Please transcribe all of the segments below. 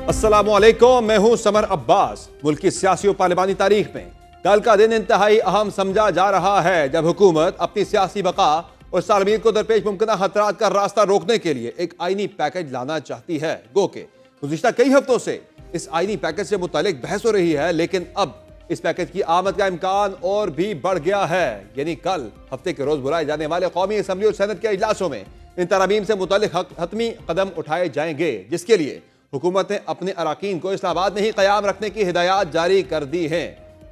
अस्सलामुअलैकुम, मैं हूं समर अब्बास। मुल्क की सियासी और पार्लिमानी तारीख में कल का दिन इंतहाई अहम समझा जा रहा है, जब हुकूमत अपनी सियासी बका और सालमीर को दरपेश मुमकिन खतरात का रास्ता रोकने के लिए एक आईनी पैकेज लाना चाहती है। गो के गुज़िश्ता कई हफ्तों से इस आईनी पैकेज से मुतालिक बहस हो रही है, लेकिन अब इस पैकेज की आमद का इम्कान और भी बढ़ गया है। यानी कल हफ्ते के रोज बुलाए जाने वाले कौमी असम्बली और सेनेट के इजलासों में इन तरामीम से मुतालिक हतमी कदम उठाए जाएंगे, जिसके लिए हुकूमत ने अपने अराकीन को इस्लामाबाद में ही क़याम रखने की हिदायत जारी कर दी है।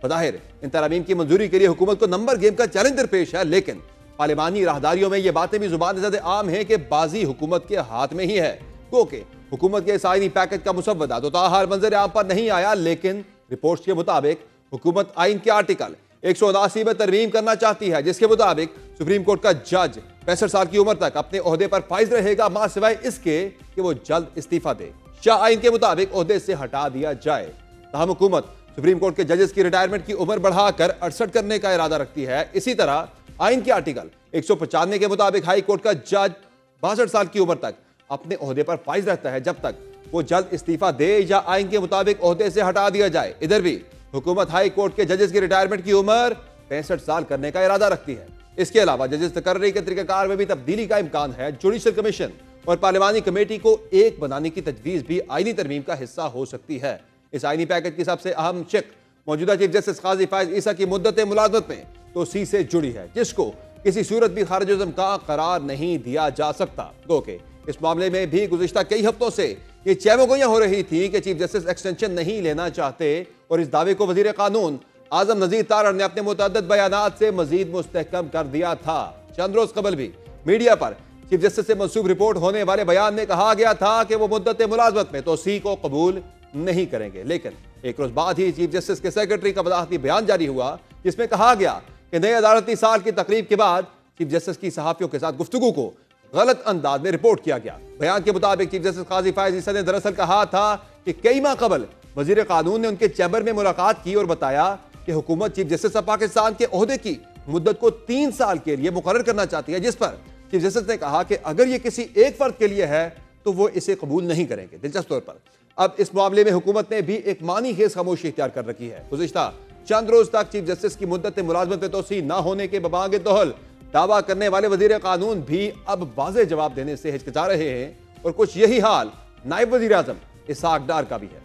बज़ाहिर इन तरामीम की मंजूरी के लिए हुकूमत को नंबर गेम का चैलेंज दरपेश है, लेकिन पार्लिमानी राहदारियों में ये बातें भी जुबान ज़्यादा आम है कि बाजी हुकूमत के हाथ में ही है। क्योंकि हुकूमत के इस आईनी पैकेज का मुसव्वदा तो ताहाल मंजर आम पर नहीं आया, लेकिन रिपोर्ट्स के मुताबिक हुकूमत आइन के आर्टिकल 179 में तरमीम करना चाहती है, जिसके मुताबिक सुप्रीम कोर्ट का जज 65 साल की उम्र तक अपने ओहदे पर फाइज रहेगा, मा सिवाय इसके कि वो जल्द इस्तीफा दे। शाह आइन के मुताबिक ओहदे से हटा दिया जाए। तहम हुकूमत सुप्रीम कोर्ट के जजेस की रिटायरमेंट की उम्र बढ़ाकर 68 करने का इरादा रखती है। इसी तरह आइन के आर्टिकल 195 के मुताबिक हाई कोर्ट का जज 62 साल की उम्र तक अपने ओहदे पर फाइज रहता है, जब तक वो जल्द इस्तीफा दे या आइन के मुताबिक ओहदे से हटा दिया जाए। इधर भी हुकूमत हाई कोर्ट के जजेस की रिटायरमेंट की उम्र 65 साल करने का इरादा रखती है। इसके अलावा जजेस तकर्री के तरीक़ाकार में भी तब्दीली का इम्कान है। जुडिशल कमीशन और पार्लिमानी कमेटी को एक बनाने की तजवीज़ भी आईनी तरमीम का हिस्सा हो सकती है। इस आईनी पैकेज की सबसे अहम शिक मौजूदा चीफ जस्टिस काजी फायज ईसा की मुद्दत मुलाजमत में तोसी से जुड़ी है, जिसको किसी सूरत भी खारिज का करार नहीं दिया जा सकता। गो के इस मामले में भी गुज़िश्ता कई हफ्तों से ये चहमगोइयां हो रही थी कि चीफ जस्टिस एक्सटेंशन नहीं लेना चाहते, और इस दावे को वजीर कानून आजम नज़ीर तारड़ ने अपने मुतअद्दिद बयानात से मजीद मुस्तहकम कर दिया था। चंद रोज कबल भी मीडिया पर चीफ जस्टिस से मंसूब रिपोर्ट होने वाले बयान में कहा गया था कि वो मुद्दत मुलाजमत में तोसी को कबूल नहीं करेंगे, लेकिन एक रोज बाद ही चीफ जस्टिस के सेक्रेटरी का वजाहती बयान जारी हुआ, जिसमें कहा गया कि नए अदालती साल की तकरीब के बाद चीफ जस्टिस की सहाफियों के साथ गुफ्तगू को गलत अंदाज में रिपोर्ट किया गया। बयान के मुताबिक चीफ जस्टिस काजी फायज ईसा ने दरअसल कहा था कि कई माह कबल वजीर कानून ने उनके चैम्बर में मुलाकात की और बताया कि हुकूमत चीफ जस्टिस ऑफ पाकिस्तान के ओहदे की मुद्दत को 3 साल के लिए मुकर्रर करना चाहती है, जिस पर चीफ जस्टिस ने कहा कि अगर ये किसी एक फर्द के लिए है तो वो इसे कबूल नहीं करेंगे। दिलचस्प तौर पर अब इस मामले में हुकूमत ने भी एक मानी खेज खामोशी इख्तियार कर रखी है। गुज़िश्ता चंद रोज तक चीफ जस्टिस की मुद्दत मुलाजमत में तोसी न होने के बबांग दोहल दावा करने वाले वजीर कानून भी अब वाज़ेह जवाब देने से हिचकिचा रहे हैं, और कुछ यही हाल नायब वजीर आजम इसहाक डार का भी है।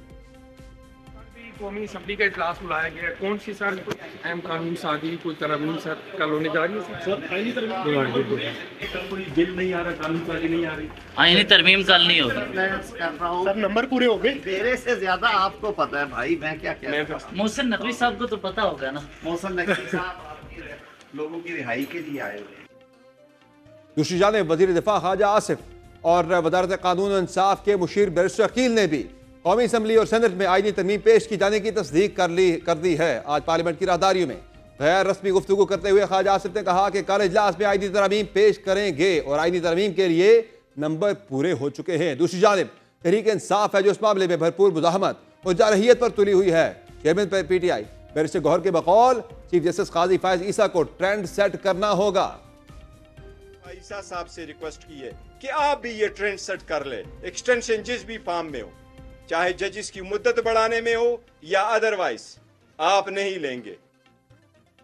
कौमी असम्बली का इजलास बुलाया गया है, कौन सी सर कोई अहम कानून साजी कोई तरमीम सर कल होने जा रही है? सर आईनी तरमीम कोई बिल नहीं आ रहा, कानून साजी नहीं आ रही, आईनी तरमीम कल नहीं होगी। सर नंबर पूरे हो गए, मेरे से ज्यादा आपको पता है भाई, मैं क्या मोहसिन नकवी साहब को तो पता होगा ना। मोहसिन नकवी साहब लोगों की रिहाई के लिए आए हुए। दूसरी जानिब वजीर दिफा ख्वाजा आसिफ और वजारत कानून और इंसाफ के मुशीर बैरिस्टर अकील ने भी कौमी असम्बली और सेनेट में आईनी तरमीम पेश की जाने की तस्दीक कर दी है। आज पार्लियामेंट की राहदारियों में गैर रस्मी गुफ्तगू करते हुए ख्वाजा आसिफ ने कहा कि कल इजलास में आईनी तरमीम पेश करेंगे और आईनी तरमीम के लिए नंबर पूरे हो चुके हैं। दूसरी जानिब तहरीक इंसाफ है जो इस मामले में भरपूर मुज़ाहमत और जारहियत पर तुली हुई है। चेयरमैन PTI बैरिस्टर गौहर के बकौल चीफ जस्टिस काजी फायज ईसा को ट्रेंड सेट करना होगा। ईसा साहब से रिक्वेस्ट की है कि आप भी ये ट्रेंड सेट कर ले, एक्सटेंशन जिस भी फॉर्म में हो, चाहे जजिस की मुद्दत बढ़ाने में हो या अदरवाइज, आप नहीं लेंगे।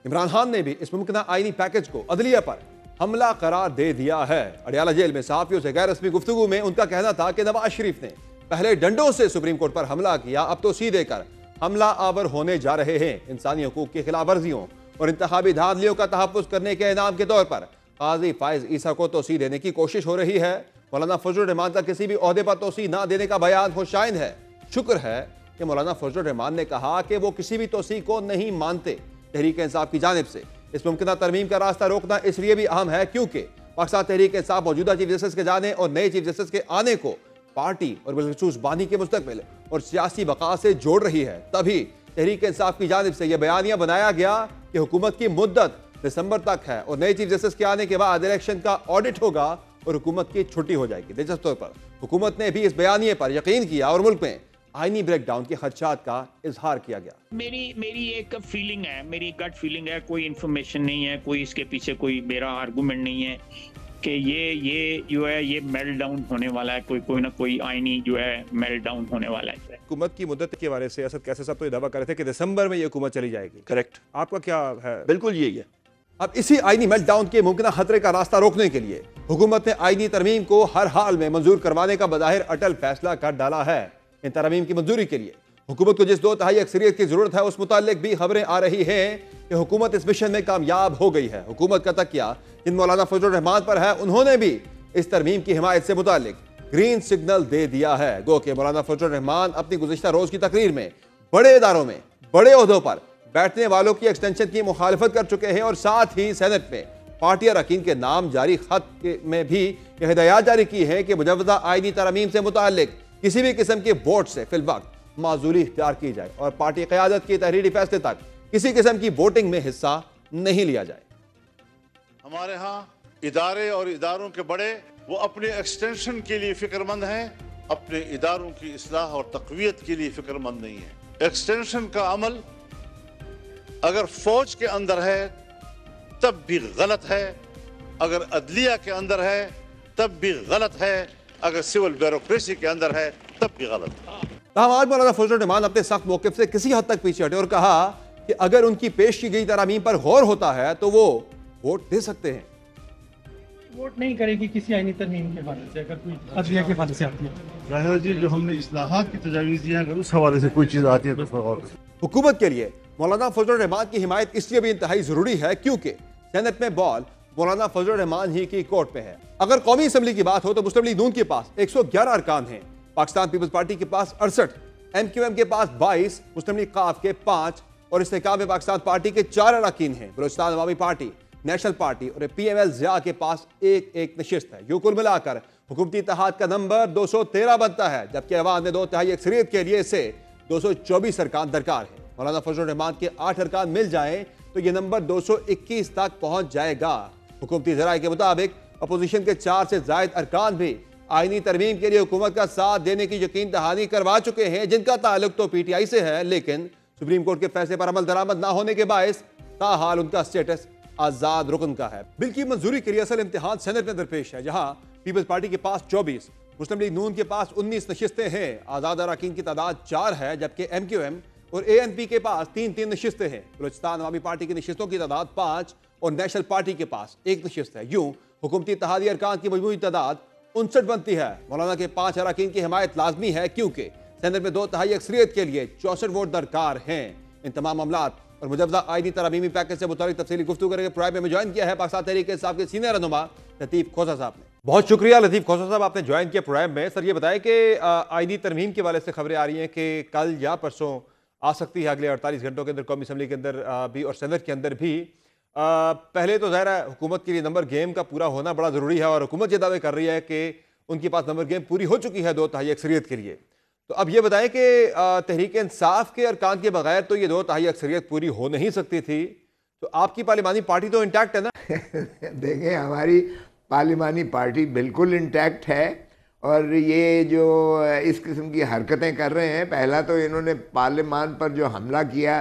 इमरान खान ने भी इस मुमकिन आईनी पैकेज को अदलिया पर हमला करार दे दिया है। अडियाला जेल में सहाफियों से गैर रस्मी गुफ्तगू में उनका कहना था कि नवाज शरीफ ने पहले डंडों से सुप्रीम कोर्ट पर हमला किया, अब तो सीधे कर हमला आवर होने जा रहे हैं। इंसानी हकूक की खिलाफ वर्जियों और इंतखाबी धांधलियों का तहफ़्फ़ुज़ करने के इनाम के तौर पर काजी फायज ईसा को तोसी देने की कोशिश हो रही है। मौलाना फजलुर रहमान का किसी भी ओहदे पर तोसी ना देने का बयान खुशाइन है। शुक्र है कि मौलाना फजलुर रहमान ने कहा कि वो किसी भी तोसी को नहीं मानते। तहरीक इंसाफ की जानिब से इस मुमकिन तरमीम का रास्ता रोकना इसलिए भी अहम है क्योंकि पाकिस्तान तहरीक इंसाफ मौजूदा चीफ जस्टिस के जाने और नए चीफ जस्टिस के आने को पार्टी और बिलखसूस बानी के मुस्तकबिल और सियासी बका से जोड़ रही है। तभी तहरीक इंसाफ की जानिब से यह बयानिया बनाया गया कि हुकूमत की मुद्दत दिसंबर तक है और नए चीफ जस्टिस के आने के बाद इलेक्शन का ऑडिट होगा और हुकूमत की छुट्टी हो जाएगी। दिलचस्प तौर पर हुकूमत ने भी इस बयानिए पर यकीन किया और मुल्क में आईनी ब्रेकडाउन के खदशात का इजहार किया गया। मेरी एक फीलिंग है, मेरी गट फीलिंग है, कोई इन्फॉर्मेशन नहीं है, कोई इसके पीछे कोई मेरा आर्गूमेंट नहीं है कि ये जो है ये मेल्ट डाउन होने वाला है, कोई ना कोई आईनी जो है मेल्ट डाउन होने वाला है। हुकूमत की मुद्दत के बारे से असद कैसर साहब तो ये दावा कर रहे थे कि दिसंबर में ये हुकूमत चली जाएगी। करेक्ट, आपका क्या है? बिल्कुल यही है। अब इसी आईनी मेल्टडाउन के मुमकिन खतरे का रास्ता रोकने के लिए हुकूमत ने आईनी तरमीम को हर हाल में मंजूर करवाने का बज़ाहिर अटल फैसला कर डाला है। इन तरमीम की मंजूरी के लिए हुकूमत को जिस 2/3 अक्सरियत की जरूरत है उस मुतालिक भी खबरें आ रही हैं कि हुकूमत इस मिशन में कामयाब हो गई है। हुकूमत का तकिया जिन मौलाना फजलुर रहमान पर है, उन्होंने भी इस तरमीम की हिमायत से मुतालिक ग्रीन सिग्नल दे दिया है। गो के मौलाना फजलुर रहमान अपनी गुज़िश्ता रोज की तकरीर में बड़े इदारों में बड़े ओहदों पर बैठने वालों की एक्सटेंशन की मुखालफत कर चुके हैं और साथ ही सेनेट में पार्टी अरकान के नाम जारी खत में भी यह हिदायत जारी की है कि मुजव्वज़ा आईनी तरमीम से मुतालिक किसी भी किस्म के वोट से फिलवक्त माजूली इख्तियार की जाए और पार्टी क़यादत की तहरीरी फैसले तक किसी किस्म की वोटिंग में हिस्सा नहीं लिया जाए। हमारे यहाँ इदारे और इदारों के बड़े वो अपने एक्सटेंशन के लिए फिक्रमंद हैं, अपने इदारों की इस्लाह और तक़वियत के लिए फिक्रमंद नहीं है। एक्सटेंशन का अमल अगर फौज के अंदर है तब भी गलत है, अगर अदलिया के अंदर है तब भी गलत है, अगर सिविल ब्यूरोक्रेसी के अंदर है तब भी गलत है। ताहम आज मौलाना फजलुर रहमान अपने सख्त मौक़िफ़ से किसी हद तक पीछे हटे और कहा कि अगर उनकी पेश की गई तरमीम पर गौर होता है तो वो वोट दे सकते हैं। वोट नहीं करेगी किसी आईनी तरमीम के हवाले से, अगर कोई अदलिया के हवाले से आती है। राहिल जी, जो हमने इस्लाहात की तजावीज़ दी हैं, अगर उस हवाले से कोई चीज़ आती है तो उस पर गौर करें। हुकूमत के लिए मौलाना फजलुर रहमान की हिमायत इसलिए भी इंतहाई जरूरी है क्योंकि सेनेट में बॉल मौलाना फजलुर रहमान ही की कोर्ट पे है। अगर कौमी असम्बली की बात हो तो मुस्लिम लीग नून के पास 111 अरकान हैं, पाकिस्तान पीपल्स पार्टी के पास 68, MQM के पास 22, मुस्लिम लीग काफ के 5 और इस्तेकाम में पाकिस्तान पार्टी के 4 अरकान हैं। बलूचिस्तान अवामी पार्टी, नेशनल पार्टी और PML ज़िया के पास एक नशिस्त है। यूं कुल मिलाकर हुकूमती इत्तेहाद का नंबर 213 बनता है, जबकि अवाम ने 2/3 अक्सरियत के लिए इसे 224 अरकान दरकार है। मौलाना फजलुर रहमान के 8 अरकान मिल जाएं तो यह नंबर 221 तक पहुंच जाएगा। हुकूमती ज़राए के मुताबिक अपोजिशन के 4 से ज़ायद अरकान भी आईनी तरमीम के लिए हुकूमत का साथ देने की यकीन दहानी करवा चुके हैं, जिनका ताल्लुक तो PTI से है, लेकिन सुप्रीम कोर्ट के फैसले पर अमल दरामद ना होने के बायस ताहाल उनका स्टेटस आजाद रुकन का है। बिल की मंजूरी के लिए असल इम्तिहान सेनेट में दरपेश है, जहां पीपल्स पार्टी के पास 24, मुस्लिम लीग नून के पास 19 नशिस्तें हैं। आजाद अरकान की तादाद 4 है, जबकि MQM और ANP के पास 3 नशिस्तें हैं। बलूचिस्तान अवामी पार्टी की नशिस्तों की तादाद 5 और नेशनल पार्टी के पास 1 नशिस्त है। यूं हुकूमती इत्तेहादी अरकान की मजमूई तादाद 59 बनती है। मौलाना के 5 अरकान की हिमायत लाजमी है क्योंकि सेनेट में 2/3 अक्सरियत के लिए 64 वोट दरकार हैं। इन तमाम मामलात और मुजव्वज़ा आईनी तरमीमी पैकेज से मुतालिक तफसीली गुफ्तगू करके प्रोग्राम में ज्वाइन किया है पाकिस्तान तहरीक इंसाफ के सीनियर रहनुमा लतीफ़ खोसा साहब ने। बहुत शुक्रिया लतीफ़ खोसा साहब, आपने ज्वाइन किया प्रोग्राम में। सर ये बताएं कि आईनी तरमीम के वाले से खबरें आ रही हैं कि कल या परसों आ सकती है, अगले 48 घंटों के अंदर कौमी असम्बली के अंदर भी और सेनेट के अंदर भी। पहले तो ज़ाहिर है हुकूमत के लिए नंबर गेम का पूरा होना बड़ा ज़रूरी है और हुकूमत ये दावे कर रही है कि उनके पास नंबर गेम पूरी हो चुकी है 2/3 अक्सरियत के लिए। तो अब ये बताएं कि तहरीक इंसाफ के अरकान के बगैर तो ये 2/3 अक्सरियत पूरी हो नहीं सकती थी, तो आपकी पार्लिमानी पार्टी तो इंटैक्ट है ना? देखें, हमारी पार्लिमानी पार्टी बिल्कुल इंटैक्ट है और ये जो इस किस्म की हरकतें कर रहे हैं, पहला तो इन्होंने पार्लिमान पर जो हमला किया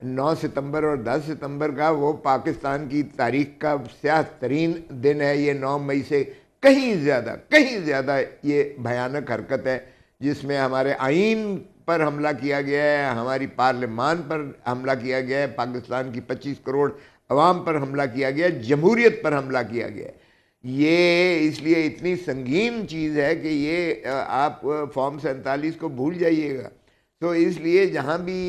9 सितंबर और 10 सितंबर का, वो पाकिस्तान की तारीख का स्याह तरीन दिन है। ये 9 मई से कहीं ज़्यादा ये भयानक हरकत है जिसमें हमारे आइन पर हमला किया गया है, हमारी पार्लिमान पर हमला किया गया है, पाकिस्तान की 25 करोड़ अवाम पर हमला किया गया है, जमहूरियत पर हमला किया गया है। ये इसलिए इतनी संगीन चीज़ है कि ये आप फॉर्म 47 को भूल जाइएगा। तो इसलिए जहाँ भी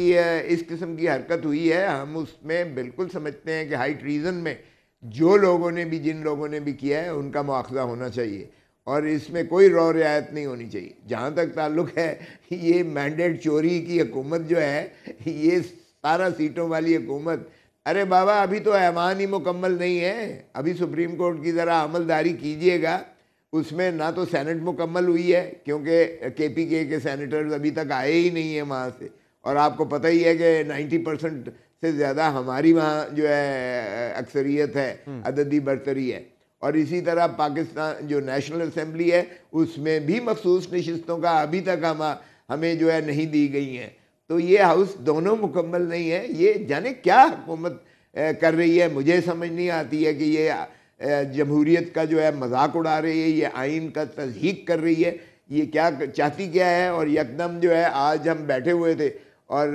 इस किस्म की हरकत हुई है, हम उसमें बिल्कुल समझते हैं कि हाई ट्रीज़न में जो लोगों ने भी, जिन लोगों ने भी किया है, उनका मुआवजा होना चाहिए और इसमें कोई रौ रियायत नहीं होनी चाहिए। जहाँ तक ताल्लुक़ है ये मैंडेट चोरी की हुकूमत जो है, ये 17 सीटों वाली हुकूमत, अरे बाबा अभी तो ऐवान ही मुकम्मल नहीं है। अभी सुप्रीम कोर्ट की ज़रा अमलदारी कीजिएगा, उसमें ना तो सेनेट मुकम्मल हुई है क्योंकि KPK के सेनेटर्स अभी तक आए ही नहीं हैं वहाँ से, और आपको पता ही है कि 90% से ज़्यादा हमारी वहाँ जो है अक्सरियत है, अददी बरतरी है। और इसी तरह पाकिस्तान जो नेशनल असम्बली है उसमें भी मखसूस नशिस्तों का अभी तक हमें जो है नहीं दी गई हैं। तो ये हाउस दोनों मुकम्मल नहीं है। ये जाने क्या हुकूमत कर रही है, मुझे समझ नहीं आती है कि ये जमहूरियत का जो है मजाक उड़ा रही है, ये आइन का तज़हीक कर रही है, ये क्या चाहती क्या है। और यकदम जो है आज हम बैठे हुए थे और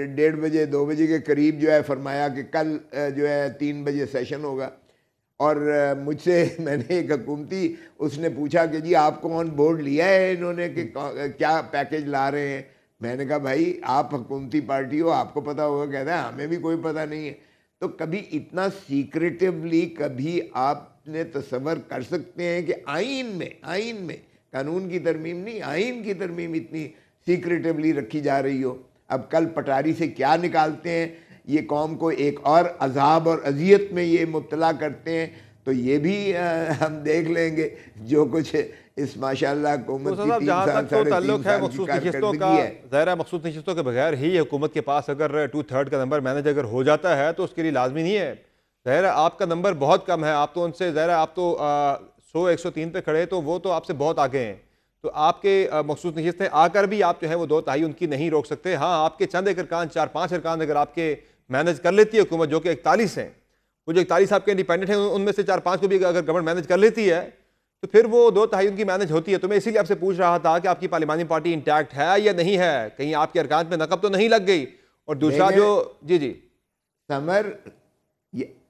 1:30 बजे 2 बजे के करीब जो है फरमाया कि कल जो है 3 बजे सेशन होगा। और मुझसे मैंने एक हुकूमती उसने पूछा कि जी आपको ऑन बोर्ड लिया है इन्होंने कि क्या पैकेज ला रहे हैं। मैंने कहा भाई आप हुकूमती पार्टी हो, आपको पता होगा। कहता है हमें भी कोई पता नहीं है। तो कभी इतना सीक्रेटिवली कभी आपने तसव्वुर कर सकते हैं कि आइन में कानून की तरमीम नहीं, आइन की तरमीम इतनी सीक्रेटिवली रखी जा रही हो। अब कल पटारी से क्या निकालते हैं, ये कौम को एक और अजाब और अजियत में ये मुब्तला करते हैं, तो ये भी हम देख लेंगे जो कुछ इस माशाल्लाह हुकूमत की 3 जहाँ साल तक तो 3.5 ताल्लुक है साल की मखसूस नशिस्तों का, कारकर्दगी है। ज़ाहिर है मखसूस नशिस्तों के बगैर ही हुकूमत के पास अगर 2/3 का नंबर मैनेज अगर हो जाता है तो उसके लिए लाजमी नहीं है। ज़ाहिर है आपका नंबर बहुत कम है, आप तो उनसे ज़ाहिर है आप तो 100-103 पे खड़े, तो वो तो आपसे बहुत आगे हैं। तो आपके मखसूस नशिस्तें आकर भी आप जो है वो 2/3 उनकी नहीं रोक सकते। हाँ, आपके चंद एक अरकान 4-5 अरकान अगर आपके मैनेज कर लेती है हुकूमत, जो कि 41 हैं, वो जो 41 आपके इंडिपेंडेंट हैं उनमें से 4-5 को भी अगर गवर्नमेंट मैनेज कर लेती है तो फिर वो 2/3 उनकी मैनेज होती है। तो मैं इसीलिए आपसे पूछ रहा था कि आपकी पार्लिमानी पार्टी इंटैक्ट है या नहीं है, कहीं आपके अरकान पे नकब तो नहीं लग गई। और दूसरा जो जी समर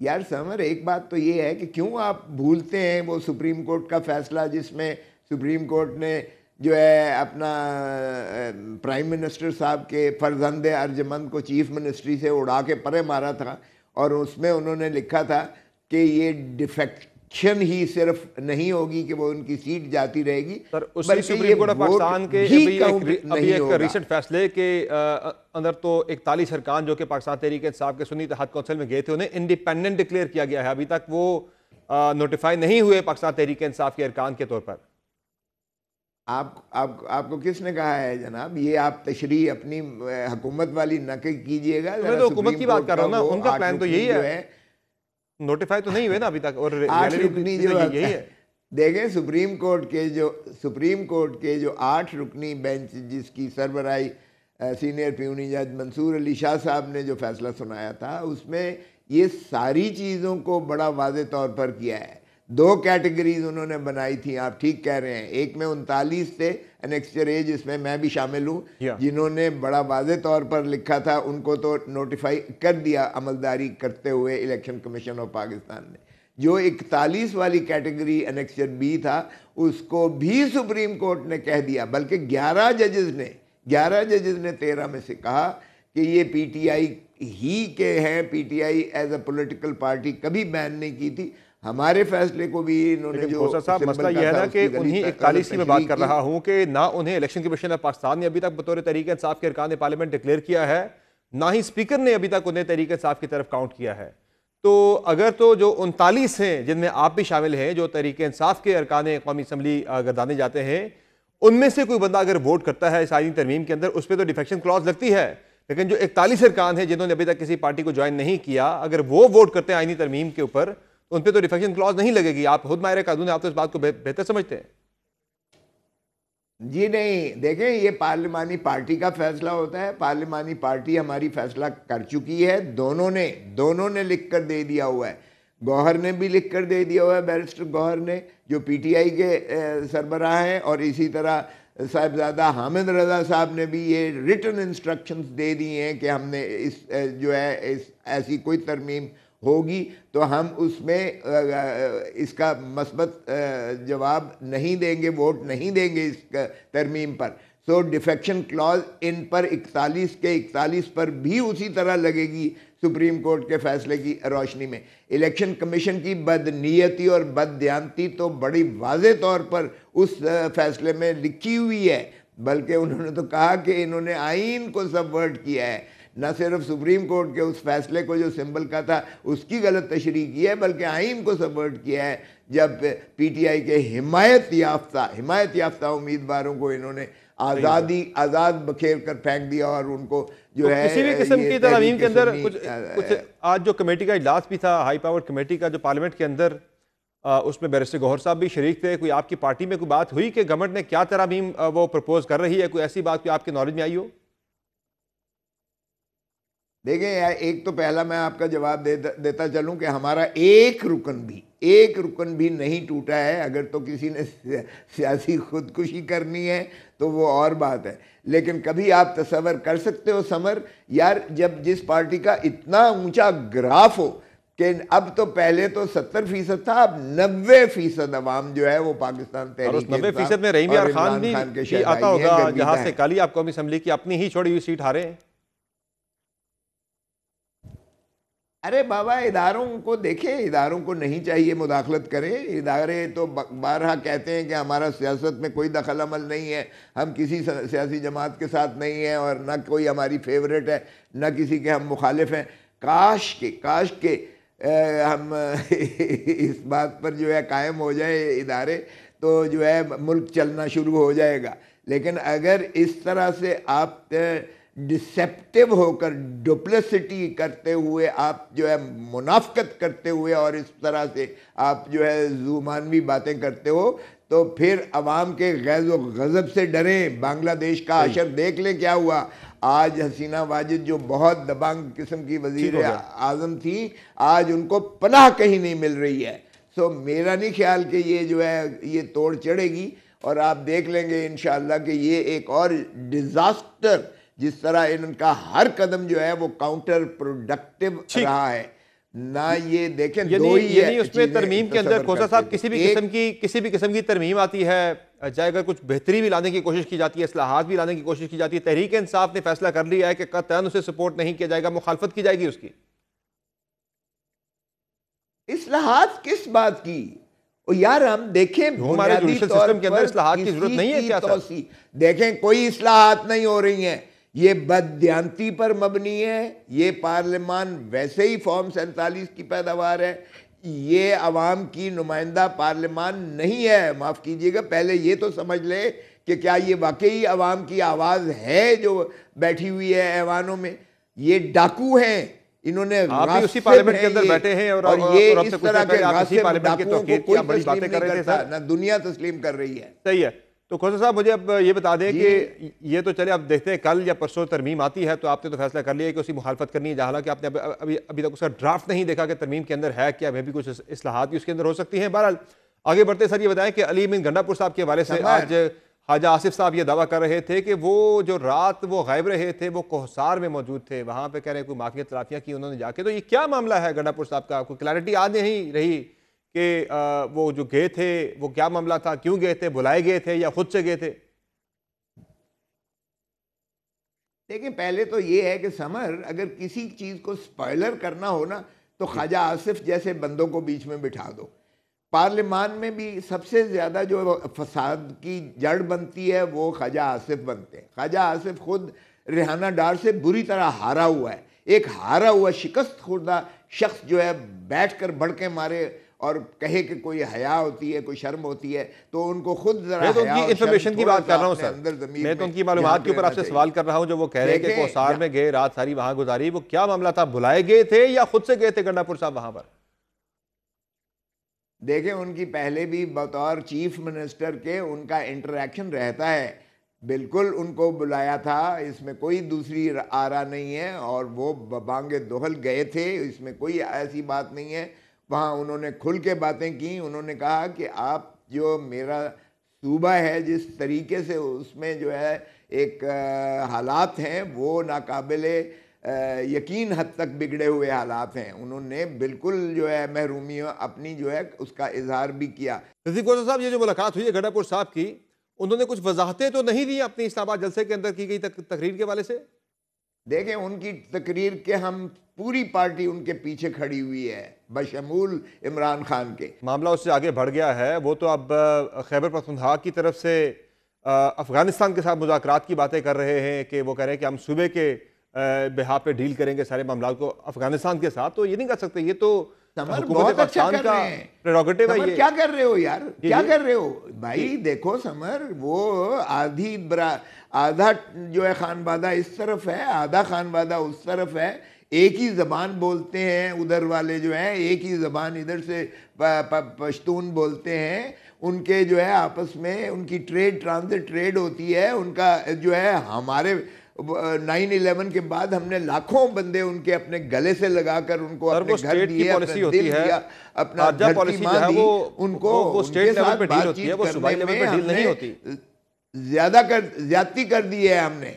यार समर, एक बात तो ये है कि क्यों आप भूलते हैं वो सुप्रीम कोर्ट का फैसला जिसमें सुप्रीम कोर्ट ने जो है अपना प्राइम मिनिस्टर साहब के फर्जंद अर्जमंद को चीफ मिनिस्ट्री से उड़ा के परे मारा था। और उसमें उन्होंने लिखा था कि ये डिफेक्शन ही सिर्फ नहीं होगी कि वो उनकी सीट जाती रहेगी, सर उसी सुप्रीम कोर्ट ऑफ पाकिस्तान के अभी एक रिसेंट फैसले के अंदर तो 41 अरकान जो कि पाकिस्तान तहरीक इंसाफ के सुन्नी इत्तेहाद कौंसिल में गए थे उन्हें इंडिपेंडेंट डिक्लेयर किया गया है। अभी तक वो नोटिफाई नहीं हुए पाकिस्तान तहरीक इंसाफ के अरकान के तौर पर। आपको किसने कहा है जनाब, ये आप तशरीह अपनी हुकूमत वाली न कीजिएगा। मैं तो हुकूमत की बात कर रहा हूँ ना, उनका प्लान तो यही है, नोटिफाई तो नहीं हुए ना अभी तक। और 8 रुकनी जो यही है, देखें सुप्रीम कोर्ट के जो 8 रुकनी बेंच जिसकी सरबराही सीनियर प्यूनी जज मंसूर अली शाह साहब ने जो फैसला सुनाया था, उसमें ये सारी चीज़ों को बड़ा वाज़े तौर पर किया है। 2 कैटेगरीज उन्होंने बनाई थी, आप ठीक कह रहे हैं। एक में 39 थे एनेक्स्चर ए, जिसमें मैं भी शामिल हूँ, जिन्होंने बड़ा वाज़े तौर पर लिखा था, उनको तो नोटिफाई कर दिया अमलदारी करते हुए इलेक्शन कमीशन ऑफ पाकिस्तान ने। जो 41 वाली कैटेगरी एनेक्स्चर बी था उसको भी सुप्रीम कोर्ट ने कह दिया, बल्कि 11 जजेस ने 13 में से कहा कि ये पीटीआई ही के हैं, PTI as a political party कभी बैन नहीं की थी। हमारे फैसले को भी इन्होंने जो साहब मसला यह है ना कि उन्हीं 41 की मैं बात कर रहा हूं कि ना उन्हें इलेक्शन कमीशन ऑफ पाकिस्तान ने अभी तक बतौर तहरीक इंसाफ के अरकान पार्लियामेंट डिक्लेयर किया है, ना ही स्पीकर ने अभी तक उन्हें तहरीक इंसाफ की तरफ काउंट किया है। तो अगर तो जो 39 हैं जिनमें आप भी शामिल हैं, जो तहरीक इंसाफ के अरकान कौमी असम्बली गर्दाने जाते हैं, उनमें से कोई बंदा अगर वोट करता है इस आईनी तरमीम के अंदर, उस पर तो डिफेक्शन क्लॉज लगती है। लेकिन जो 41 अरकान हैं जिन्होंने अभी तक किसी पार्टी को ज्वाइन नहीं किया, अगर वो वोट करते हैं आईनी तरमीम के ऊपर, उन पे तो डिफेक्शन क्लॉज नहीं लगेगी। आप खुद माहिर कानून, आप तो इस बात को बेहतर समझते हैं। जी नहीं, देखें ये पार्लिमानी पार्टी का फैसला होता है। पार्लिमानी पार्टी हमारी फैसला कर चुकी है, दोनों ने लिख कर दे दिया हुआ है। गौहर ने भी लिख कर दे दिया हुआ है, बैरिस्टर गौहर ने जो पीटीआई के सरबराह हैं, और इसी तरह साहिबजादा हामिद रजा साहब ने भी ये रिटन इंस्ट्रक्शंस दे दी हैं कि हमने इस जो है इस ऐसी कोई तरमीम होगी तो हम उसमें इसका मस्बत जवाब नहीं देंगे, वोट नहीं देंगे इस तरमीम पर। सो डिफेक्शन क्लॉज इन पर 41 के 41 पर भी उसी तरह लगेगी सुप्रीम कोर्ट के फैसले की रोशनी में। इलेक्शन कमीशन की बदनीयती और बददियानती तो बड़ी वाज़े तौर पर उस फैसले में लिखी हुई है, बल्कि उन्होंने तो कहा कि इन्होंने आइन को सबवर्ट किया है। न सिर्फ सुप्रीम कोर्ट के उस फैसले को जो सिंबल का था उसकी गलत तशरीह की है, बल्कि आइन को सबवर्ट किया है, जब पीटीआई के हिमायत याफ्ता उम्मीदवारों को इन्होंने आज़ाद बखेर कर फेंक दिया और उनको जो तो है किसी भी किस्म की तरमीम के अंदर कुछ आज जो कमेटी का इजलास भी था, हाई पावर्ड कमेटी का जो पार्लियामेंट के अंदर, उसमें बैरिस्टर गौहर साहब भी शरीक थे। कोई आपकी पार्टी में कोई बात हुई कि गवर्नमेंट ने क्या तरमीम वो प्रपोज कर रही है, कोई ऐसी बात कोई आपके नॉलेज में आई हो? देखें यार, एक तो पहला मैं आपका जवाब देता चलूं कि हमारा एक रुकन भी नहीं टूटा है। अगर तो किसी ने सियासी खुदकुशी करनी है तो वो और बात है, लेकिन कभी आप तसव्वुर कर सकते हो समर यार, जब जिस पार्टी का इतना ऊंचा ग्राफ हो कि अब तो पहले तो 70% था, अब 90% अवाम जो है वो पाकिस्तान और उस तहरीक 90% में रहीम यार खान भी आता होगा, जहां से है। काली आप कौमी असम्बली की अपनी ही छोड़ी हुई सीट हारे हैं। अरे बाबा, इदारों को देखें, इदारों को नहीं चाहिए मुदाखलत करें। इदारे तो बारहा कहते हैं कि हमारा सियासत में कोई दखल अमल नहीं है, हम किसी सियासी जमात के साथ नहीं हैं और ना कोई हमारी फेवरेट है, ना किसी के हम मुखालिफ हैं। काश के हम इस बात पर जो है कायम हो जाए इदारे, तो जो है मुल्क चलना शुरू हो जाएगा। लेकिन अगर इस तरह से आप डिसेप्टिव होकर, डुप्लिसिटी करते हुए, आप जो है मुनाफकत करते हुए और इस तरह से आप जो है जुमानवी बातें करते हो, तो फिर अवाम के गैज़ व गज़ब से डरें। बांग्लादेश का अशर देख लें क्या हुआ। आज हसीना वाजिद जो बहुत दबंग किस्म की वज़ीर आज़म थी, आज उनको पनाह कहीं नहीं मिल रही है। सो मेरा नहीं ख्याल कि ये जो है ये तोड़ चढ़ेगी, और आप देख लेंगे इंशाअल्लाह कि ये एक और डिज़ास्टर, जिस तरह इनका हर कदम जो है वो काउंटर प्रोडक्टिव रहा है ना। ये देखें, दो ही है उसमें तरमीम के अंदर खोसा साहब किसी भी किस्म की तरमीम आती है, चाहे अगर कुछ बेहतरी भी लाने की कोशिश की जाती है, इस्लाहात भी लाने की कोशिश की जाती है, तहरीक इंसाफ ने फैसला कर लिया है कि कतई उसे सपोर्ट नहीं किया जाएगा, मुखालफत की जाएगी उसकी। इस्लाहात किस बात की? और यार हम देखें, हमारे जुडिशल सिस्टम के अंदर इस्लाहात की जरूरत नहीं है क्या सर? देखें, कोई इस्लाहात नहीं हो रही हैं, ये बददियांती पर मबनी है। ये पार्लियामान वैसे ही फॉर्म 47 की पैदावार है, ये अवाम की नुमाइंदा पार्लियामान नहीं है। माफ़ कीजिएगा, पहले ये तो समझ ले कि क्या ये वाकई अवाम की आवाज़ है जो बैठी हुई है ऐवानों में। ये डाकू हैं, इन्होंने आप भी उसी पार्लियामेंट के अंदर बैठे हैं और ये और इस तरह के गासिब पार्लियामेंट के तौकीद की बड़ी बातें कर रहे थे सर, ना दुनिया तस्लीम कर रही है। सही है। तो खोसा साहब, मुझे अब ये बता दें कि ये तो चले, अब देखते हैं कल या परसों तरमीम आती है, तो आपने तो फैसला कर लिया कि उसकी मुखालफत करनी है, हालांकि आपने अभी तक उसका ड्राफ्ट नहीं देखा कि तरमीम के अंदर है क्या, भी कुछ इस्लाहात भी उसके अंदर हो सकती हैं। बहरहाल आगे बढ़ते सर, ये बताएं कि अली अमीन गंडापुर साहब के हवाले से आज ख्वाजा आसिफ साहब ये दावा कर रहे थे कि वो जो रात वो गायब रहे थे, वो कोहसार में मौजूद थे, वहाँ पे कह रहे हैं कोई माफिया तलाफियाँ की उन्होंने जाके। तो ये क्या मामला है गंडापुर साहब का? कोई क्लैरिटी आज नहीं रही कि वो जो गए थे वो क्या मामला था, क्यों गए थे, बुलाए गए थे या खुद से गए थे? देखिए, पहले तो ये है कि समर, अगर किसी चीज़ को स्पॉइलर करना हो ना, तो ख्वाजा आसिफ जैसे बंदों को बीच में बिठा दो। पार्लियामान में भी सबसे ज़्यादा जो फसाद की जड़ बनती है वो ख्वाजा आसिफ बनते हैं। ख्वाजा आसिफ खुद रेहाना डार से बुरी तरह हारा हुआ है। एक हारा हुआ शिकस्त खुर्दा शख्स जो है बैठ कर भड़के मारे और कहे कि कोई हया होती है, कोई शर्म होती है, तो उनको खुद जरा, मैं तो उनकी इन्फॉर्मेशन की बात कर रहा हूँ सर, मैं तो उनकी मालूमात के ऊपर आपसे सवाल कर रहा हूँ। जो वो कह रहे हैं कि कोसार में गए, रात सारी वहां गुजारी, वो क्या मामला था? बुलाए गए थे या खुद से गए थे गंडापुर साहब वहां पर? देखें, उनकी पहले भी बतौर चीफ मिनिस्टर के उनका इंटरेक्शन रहता है, बिल्कुल उनको बुलाया था, इसमें कोई दूसरी आरा नहीं है। और वो बबांगे दोहल गए थे, इसमें कोई ऐसी बात नहीं है। वहाँ उन्होंने खुल के बातें की। उन्होंने कहा कि आप जो मेरा सूबा है, जिस तरीके से उसमें जो है एक हालात हैं, वो नाकाबिले यकीन हद तक बिगड़े हुए हालात हैं। उन्होंने बिल्कुल जो है महरूमी अपनी जो है उसका इजहार भी किया। रज़ीक साहब, ये जो मुलाकात हुई है गंडापुर साहब की, उन्होंने कुछ वजाहतें तो नहीं दी अपनी इस्लामाबाद जलसे के अंदर की गई तकरीर के वाले से? देखें, उनकी तकरीर के हम पूरी पार्टी उनके पीछे खड़ी हुई है, बशमूल इमरान खान के। मामला उससे आगे बढ़ गया है। वो तो अब खैबर पख्तूनख्वा की तरफ से अफगानिस्तान के साथ मुज़ाकरात की बातें कर रहे हैं कि वो कह रहे हैं कि हम सूबे के बिहा पे डील करेंगे सारे मामला को अफगानिस्तान के साथ। तो ये नहीं कर सकते, ये तो बहुत अच्छा कर रहे हैं। प्रेरोगेटिव है ये। क्या कर रहे हो यार, क्या कर रहे हो भाई? देखो समर, वो आधा जो है खानबादा इस तरफ है, आधा खानबादा उस तरफ है। एक ही ज़बान बोलते हैं उधर वाले जो हैं, एक ही ज़बान इधर से पश्तून बोलते हैं। उनके जो है आपस में उनकी ट्रेड, ट्रांजिट ट्रेड होती है। उनका जो है हमारे 9/11 के बाद हमने लाखों बंदे उनके अपने गले से लगाकर उनको सर, अपने वो घर स्टेट की दिए, पॉलिसी अपना होती दिल है। दिया, अपना खारजा धरती पॉलिसी जो माँ है दी, वो उनको स्टेट उनके लेवल साथ पे डील होती है, वो बातचीत सूबाई करने लेवल पे में डील नहीं होती। ज्यादती कर दी है हमने।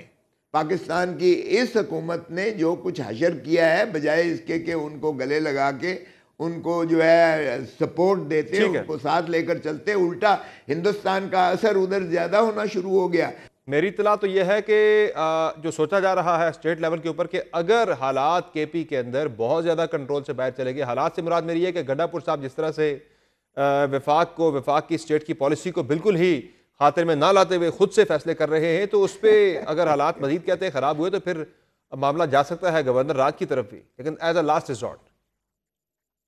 पाकिस्तान की इस हुकूमत ने जो कुछ हशर किया है, बजाय इसके कि उनको गले लगा के उनको जो है सपोर्ट देते, ठीक है। उनको साथ लेकर चलते, उल्टा हिंदुस्तान का असर उधर ज्यादा होना शुरू हो गया। मेरी इतला तो यह है कि जो सोचा जा रहा है स्टेट लेवल के ऊपर कि अगर हालात केपी के अंदर बहुत ज़्यादा कंट्रोल से बाहर चले गए, हालात से मुराद मेरी है कि गड्ढापुर साहब जिस तरह से वफाक की स्टेट की पॉलिसी को बिल्कुल ही खातिर में ना लाते हुए खुद से फैसले कर रहे हैं, तो उस पर अगर हालात मजीद कहते हैं ख़राब हुए तो फिर मामला जा सकता है गवर्नर राज की तरफ भी, लेकिन एज अ लास्ट रिजॉर्ट।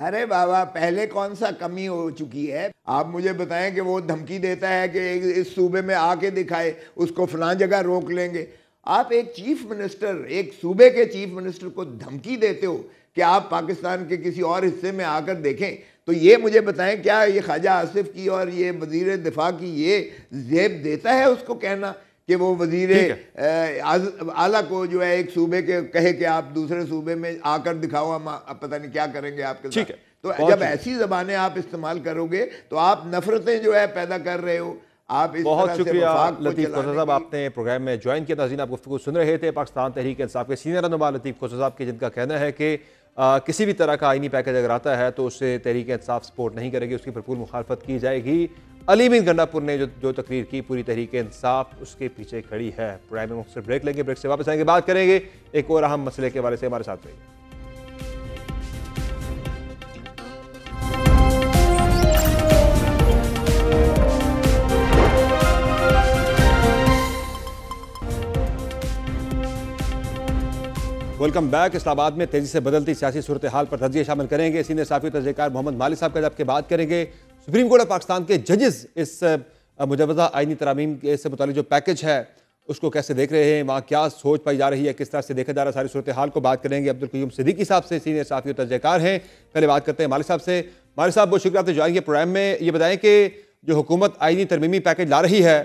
अरे बाबा, पहले कौन सा कमी हो चुकी है? आप मुझे बताएं कि वो धमकी देता है कि इस सूबे में आके दिखाए, उसको फलां जगह रोक लेंगे। आप एक चीफ मिनिस्टर, एक सूबे के चीफ मिनिस्टर को धमकी देते हो कि आप पाकिस्तान के किसी और हिस्से में आकर देखें, तो ये मुझे बताएं क्या ये ख्वाजा आसिफ की और ये वजीर दिफा की ये जेब देता है उसको कहना कि वो वजीर आला को जो है एक सूबे के कहे कि आप दूसरे सूबे में आकर दिखाओ, हम पता नहीं क्या करेंगे आपके साथ। तो जब ऐसी जबानें आप इस्तेमाल करोगे तो आप नफरतें जो है पैदा कर रहे हो। आप इस बहुत तरह से शुक्रिया वफाक को लतीफ़ खोसा चलाने साहब, की- आपने प्रोग्राम में ज्वाइन किया। नाज़रीन, आप गुफ्तगू सुन रहे थे पाकिस्तान तहरीक इंसाफ के सीनियर रहनुमा लतीफ़ खोसा साहब के, जिनका कहना है कि किसी भी तरह का आईनी पैकेज अगर आता है तो उससे तहरीक इंसाफ सपोर्ट नहीं करेगी, उसकी भरपूर मुखालफत की जाएगी। अली बिन गंडापुर ने जो तकरीर की, पूरी तहरीक इंसाफ उसके पीछे खड़ी है। प्रोग्राम में मुख्तसर ब्रेक लेंगे, ब्रेक से वापस आएंगे, बात करेंगे एक और अहम मसले के हवाले से। हमारे साथ रहिए। Welcome back. इस्लामाबाद में तेजी से बदलती सियासी सूरत हाल पर तजिया शामिल करेंगे सीनियर साफी तजज़ियाकार मोहम्मद मालिक साहब का, जबकि बात करेंगे सुप्रीम कोर्ट ऑफ पाकिस्तान के जजेस इस मुजवज़ा आईनी तरामीम से मुतालिक जो पैकेज है उसको कैसे देख रहे हैं, वहाँ क्या सोच पाई जा रही है, किस तरह से देखा जा रहा है सारी सूरत हाल को। बात करेंगे अब्दुल क़य्यूम सिद्दीकी साहब से, सीनियर साफी और तजज़ियाकार हैं। पहले बात करते हैं मालिक साहब से। मालिक साहब, बहुत शुक्रिया आपने ज्वाइन किया प्रोग्राम में। ये बताएं कि जो हुकूमत आईनी तरमीमी पैकेज ला रही है,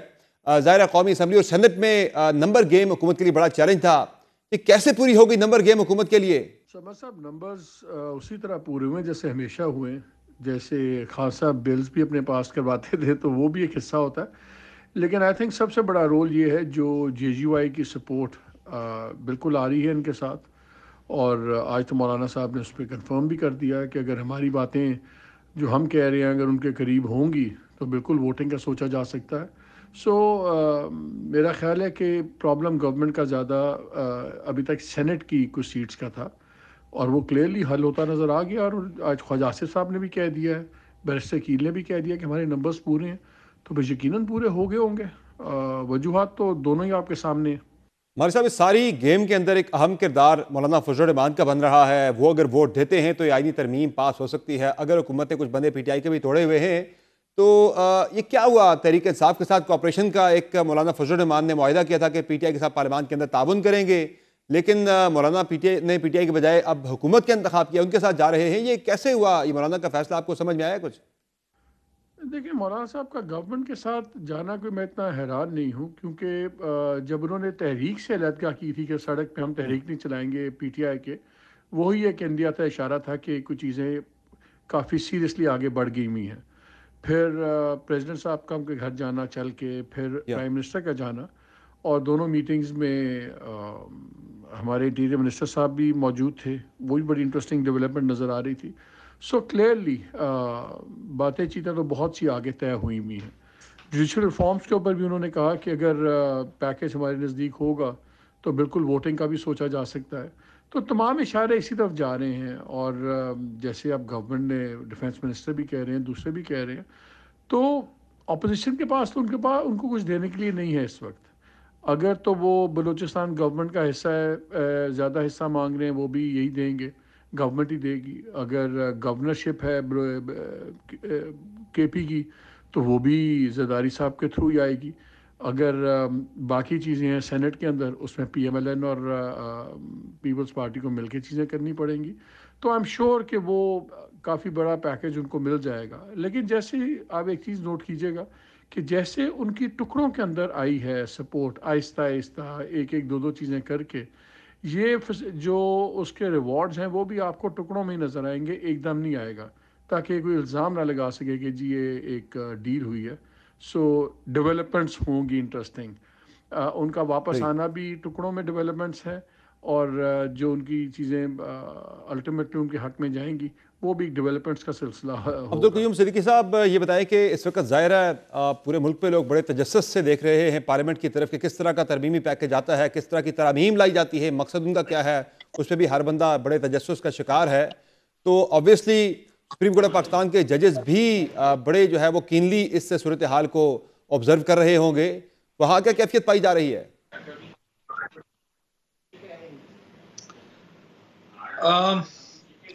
ज़ाहिर कौमी असम्बली और सेनेट में नंबर गेम हुकूमत के लिए बड़ा चैलेंज था, कि कैसे पूरी होगी नंबर गेम हुकूमत के लिए? समर साहब, नंबर्स उसी तरह पूरे हुए जैसे हमेशा हुए। जैसे खान साहब बिल्स भी अपने पास करवाते थे तो वो भी एक हिस्सा होता है, लेकिन आई थिंक सबसे बड़ा रोल ये है जो JGY की सपोर्ट बिल्कुल आ रही है इनके साथ। और आज तो मौलाना साहब ने उस पर कन्फर्म भी कर दिया है कि अगर हमारी बातें जो हम कह रहे हैं अगर उनके करीब होंगी तो बिल्कुल वोटिंग का सोचा जा सकता है। सो मेरा ख्याल है कि प्रॉब्लम गवर्नमेंट का ज़्यादा अभी तक सेनेट की कुछ सीट्स का था और वो क्लियरली हल होता नज़र आ गया। और आज ख्वाजा आसिफ साहब ने भी कह दिया है, बैरिस्टर कील ने भी कह दिया कि हमारे नंबर्स पूरे हैं, तो फिर यकीनन पूरे हो गए होंगे। वजूहात तो दोनों ही आपके सामने हैं। हमारे साहब, इस सारी गेम के अंदर एक अहम किरदार मौलाना फजल रहमान का बन रहा है। वो अगर वोट देते हैं तो ये आईनी तरमीम पास हो सकती है। अगर हुकूमत ने कुछ बंदे PTI के भी तोड़े हुए हैं तो ये क्या हुआ? तहरीक इंसाफ के साथ कोऑपरेशन का एक मौलाना फजल रहमान ने मुआहिदा किया था कि PTI के साथ पार्लियामान के अंदर ताउन करेंगे, लेकिन मौलाना PTI के बजाय अब हुकूमत के इंतखाब किया, उनके साथ जा रहे हैं। ये कैसे हुआ? ये मौलाना का फैसला आपको समझ में आया कुछ? देखिए, मौलाना साहब का गवर्नमेंट के साथ जाना कोई मैं इतना हैरान नहीं हूँ, क्योंकि जब उन्होंने तहरीक से अलहदगा की थी कि सड़क पे हम तहरीक नहीं चलाएंगे PTI के, वही एक इंडिया था, इशारा था कि कुछ चीज़ें काफ़ी सीरियसली आगे बढ़ गई हुई हैं। फिर प्रेसिडेंट साहब का उनके घर जाना चल के, फिर प्राइम मिनिस्टर का जाना, और दोनों मीटिंग्स में हमारे इंटीरियर मिनिस्टर साहब भी मौजूद थे। वो भी बड़ी इंटरेस्टिंग डेवलपमेंट नज़र आ रही थी। सो क्लियरली बातें चीज़ें तो बहुत सी आगे तय हुई हुई हैं। जुडिशल रिफॉर्म्स के ऊपर भी उन्होंने कहा कि अगर पैकेज हमारे नज़दीक होगा तो बिल्कुल वोटिंग का भी सोचा जा सकता है। तो तमाम इशारे इसी तरफ जा रहे हैं। और जैसे अब गवर्नमेंट ने, डिफेंस मिनिस्टर भी कह रहे हैं, दूसरे भी कह रहे हैं, तो अपोजिशन के पास तो उनको कुछ देने के लिए नहीं है इस वक्त। अगर तो वो बलूचिस्तान गवर्नमेंट का हिस्सा है, ज़्यादा हिस्सा मांग रहे हैं, वो भी यही देंगे, गवर्नमेंट ही देगी। अगर गवर्नरशिप है KP की तो वो भी जरदारी साहब के थ्रू ही आएगी। अगर बाकी चीज़ें हैं सेनेट के अंदर, उसमें PMLN और पीपल्स पार्टी को मिलकर चीज़ें करनी पड़ेंगी। तो आई एम श्योर कि वो काफ़ी बड़ा पैकेज उनको मिल जाएगा। लेकिन जैसे ही आप एक चीज़ नोट कीजिएगा कि जैसे उनकी टुकड़ों के अंदर आई है सपोर्ट, आहिस्ता आहिस्ता एक एक दो दो चीज़ें करके, ये जो उसके रिवॉर्ड्स हैं वो भी आपको टुकड़ों में ही नज़र आएंगे, एकदम नहीं आएगा, ताकि कोई इल्ज़ाम ना लगा सके कि जी ये एक डील हुई है। सो डेवलपमेंट्स होंगी इंटरेस्टिंग, उनका वापस आना भी टुकड़ों में डेवलपमेंट्स है, और जो उनकी चीज़ें अल्टीमेटली उनके हक में जाएंगी वो भी डेवलपमेंट्स का सिलसिला अब्दुल क़य्यूम सिद्दीकी साहब, ये बताएं कि इस वक्त ज़ाहिर है पूरे मुल्क पे लोग बड़े तजस्सुस से देख रहे हैं पार्लियामेंट की तरफ कि किस तरह का तरमीमी पैकेज आता है, किस तरह की तरमीम लाई जाती है, मकसद उनका क्या है, उस पर भी हर बंदा बड़े तजस्सुस का शिकार है। तो obviously supreme court of Pakistan के जजेस भी बड़े जो है वो कीनली इस सूरत हाल को ऑब्जर्व कर रहे होंगे, वहाँ क्या कैफियत पाई जा रही है?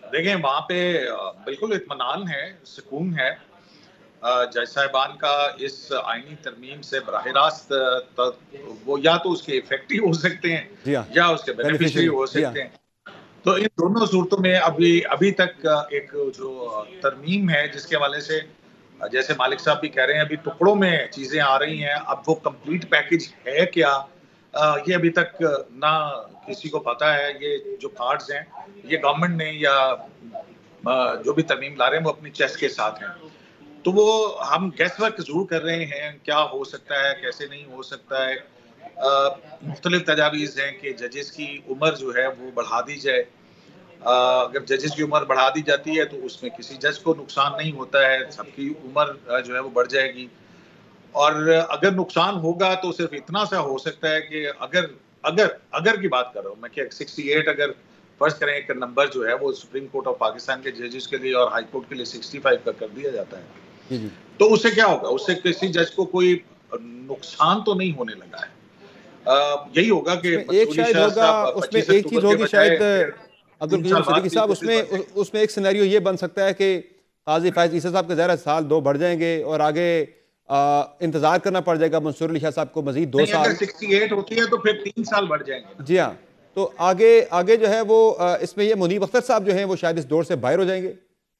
देखें, वहाँ पे बिल्कुल इत्मीनान है, सुकून है। जज साहिबान का इस आईनी तरमीम से बराह रास्त वो या तो उसके इफेक्टिव हो सकते हैं या उसके बेनिफिशियरी हो सकते हैं। तो इन दोनों सूरतों में अभी तक एक जो तरमीम है जिसके हवाले से जैसे मालिक साहब भी कह रहे हैं अभी टुकड़ों में चीज़ें आ रही हैं, अब वो कंप्लीट पैकेज है क्या, ये अभी तक ना किसी को पता है। ये जो कार्ड्स हैं ये गवर्नमेंट ने या जो भी तरमीम ला रहे हैं वो अपनी चेस्ट के साथ हैं, तो वो हम गैस वर्क जरूर कर रहे हैं क्या हो सकता है कैसे नहीं हो सकता है। मुख्तलिफ तजावीज़ हैं कि जजेस की उम्र जो है वो बढ़ा दी जाए। अगर जजेस की उम्र बढ़ा दी जाती है तो उसमें किसी जज को नुकसान नहीं होता है, सबकी उम्र जो है वो बढ़ जाएगी। और अगर नुकसान होगा तो सिर्फ इतना सा हो सकता है कि अगर की बात कर रहा हूँ मैं कि 68 अगर फर्ज करें एक नंबर जो है वो सुप्रीम कोर्ट ऑफ पाकिस्तान के जजेस के लिए और हाई कोर्ट के लिए 65 का कर दिया जाता है, तो उससे क्या होगा, उससे किसी जज को कोई नुकसान तो नहीं होने लगा है। यही होगा कि एक शायद होगा उसमें एक चीज होगी शायद अब्दुल क़य्यूम सिद्दीकी साहब, उसमें एक सिनेरियो ये बन सकता है कि काजी फैज ईसा साहब के ज़रा साल 2 बढ़ जाएंगे और आगे इंतजार करना पड़ जाएगा मंसूर अली शाह साहब को मजीद 2 साल। अगर 68 होती है तो फिर 3 साल बढ़ जाएंगे। जी हाँ, तो आगे जो है वो इसमें ये मुनीब अख्तर साहब जो हैं वो शायद इस दौर से बाहर हो जाएंगे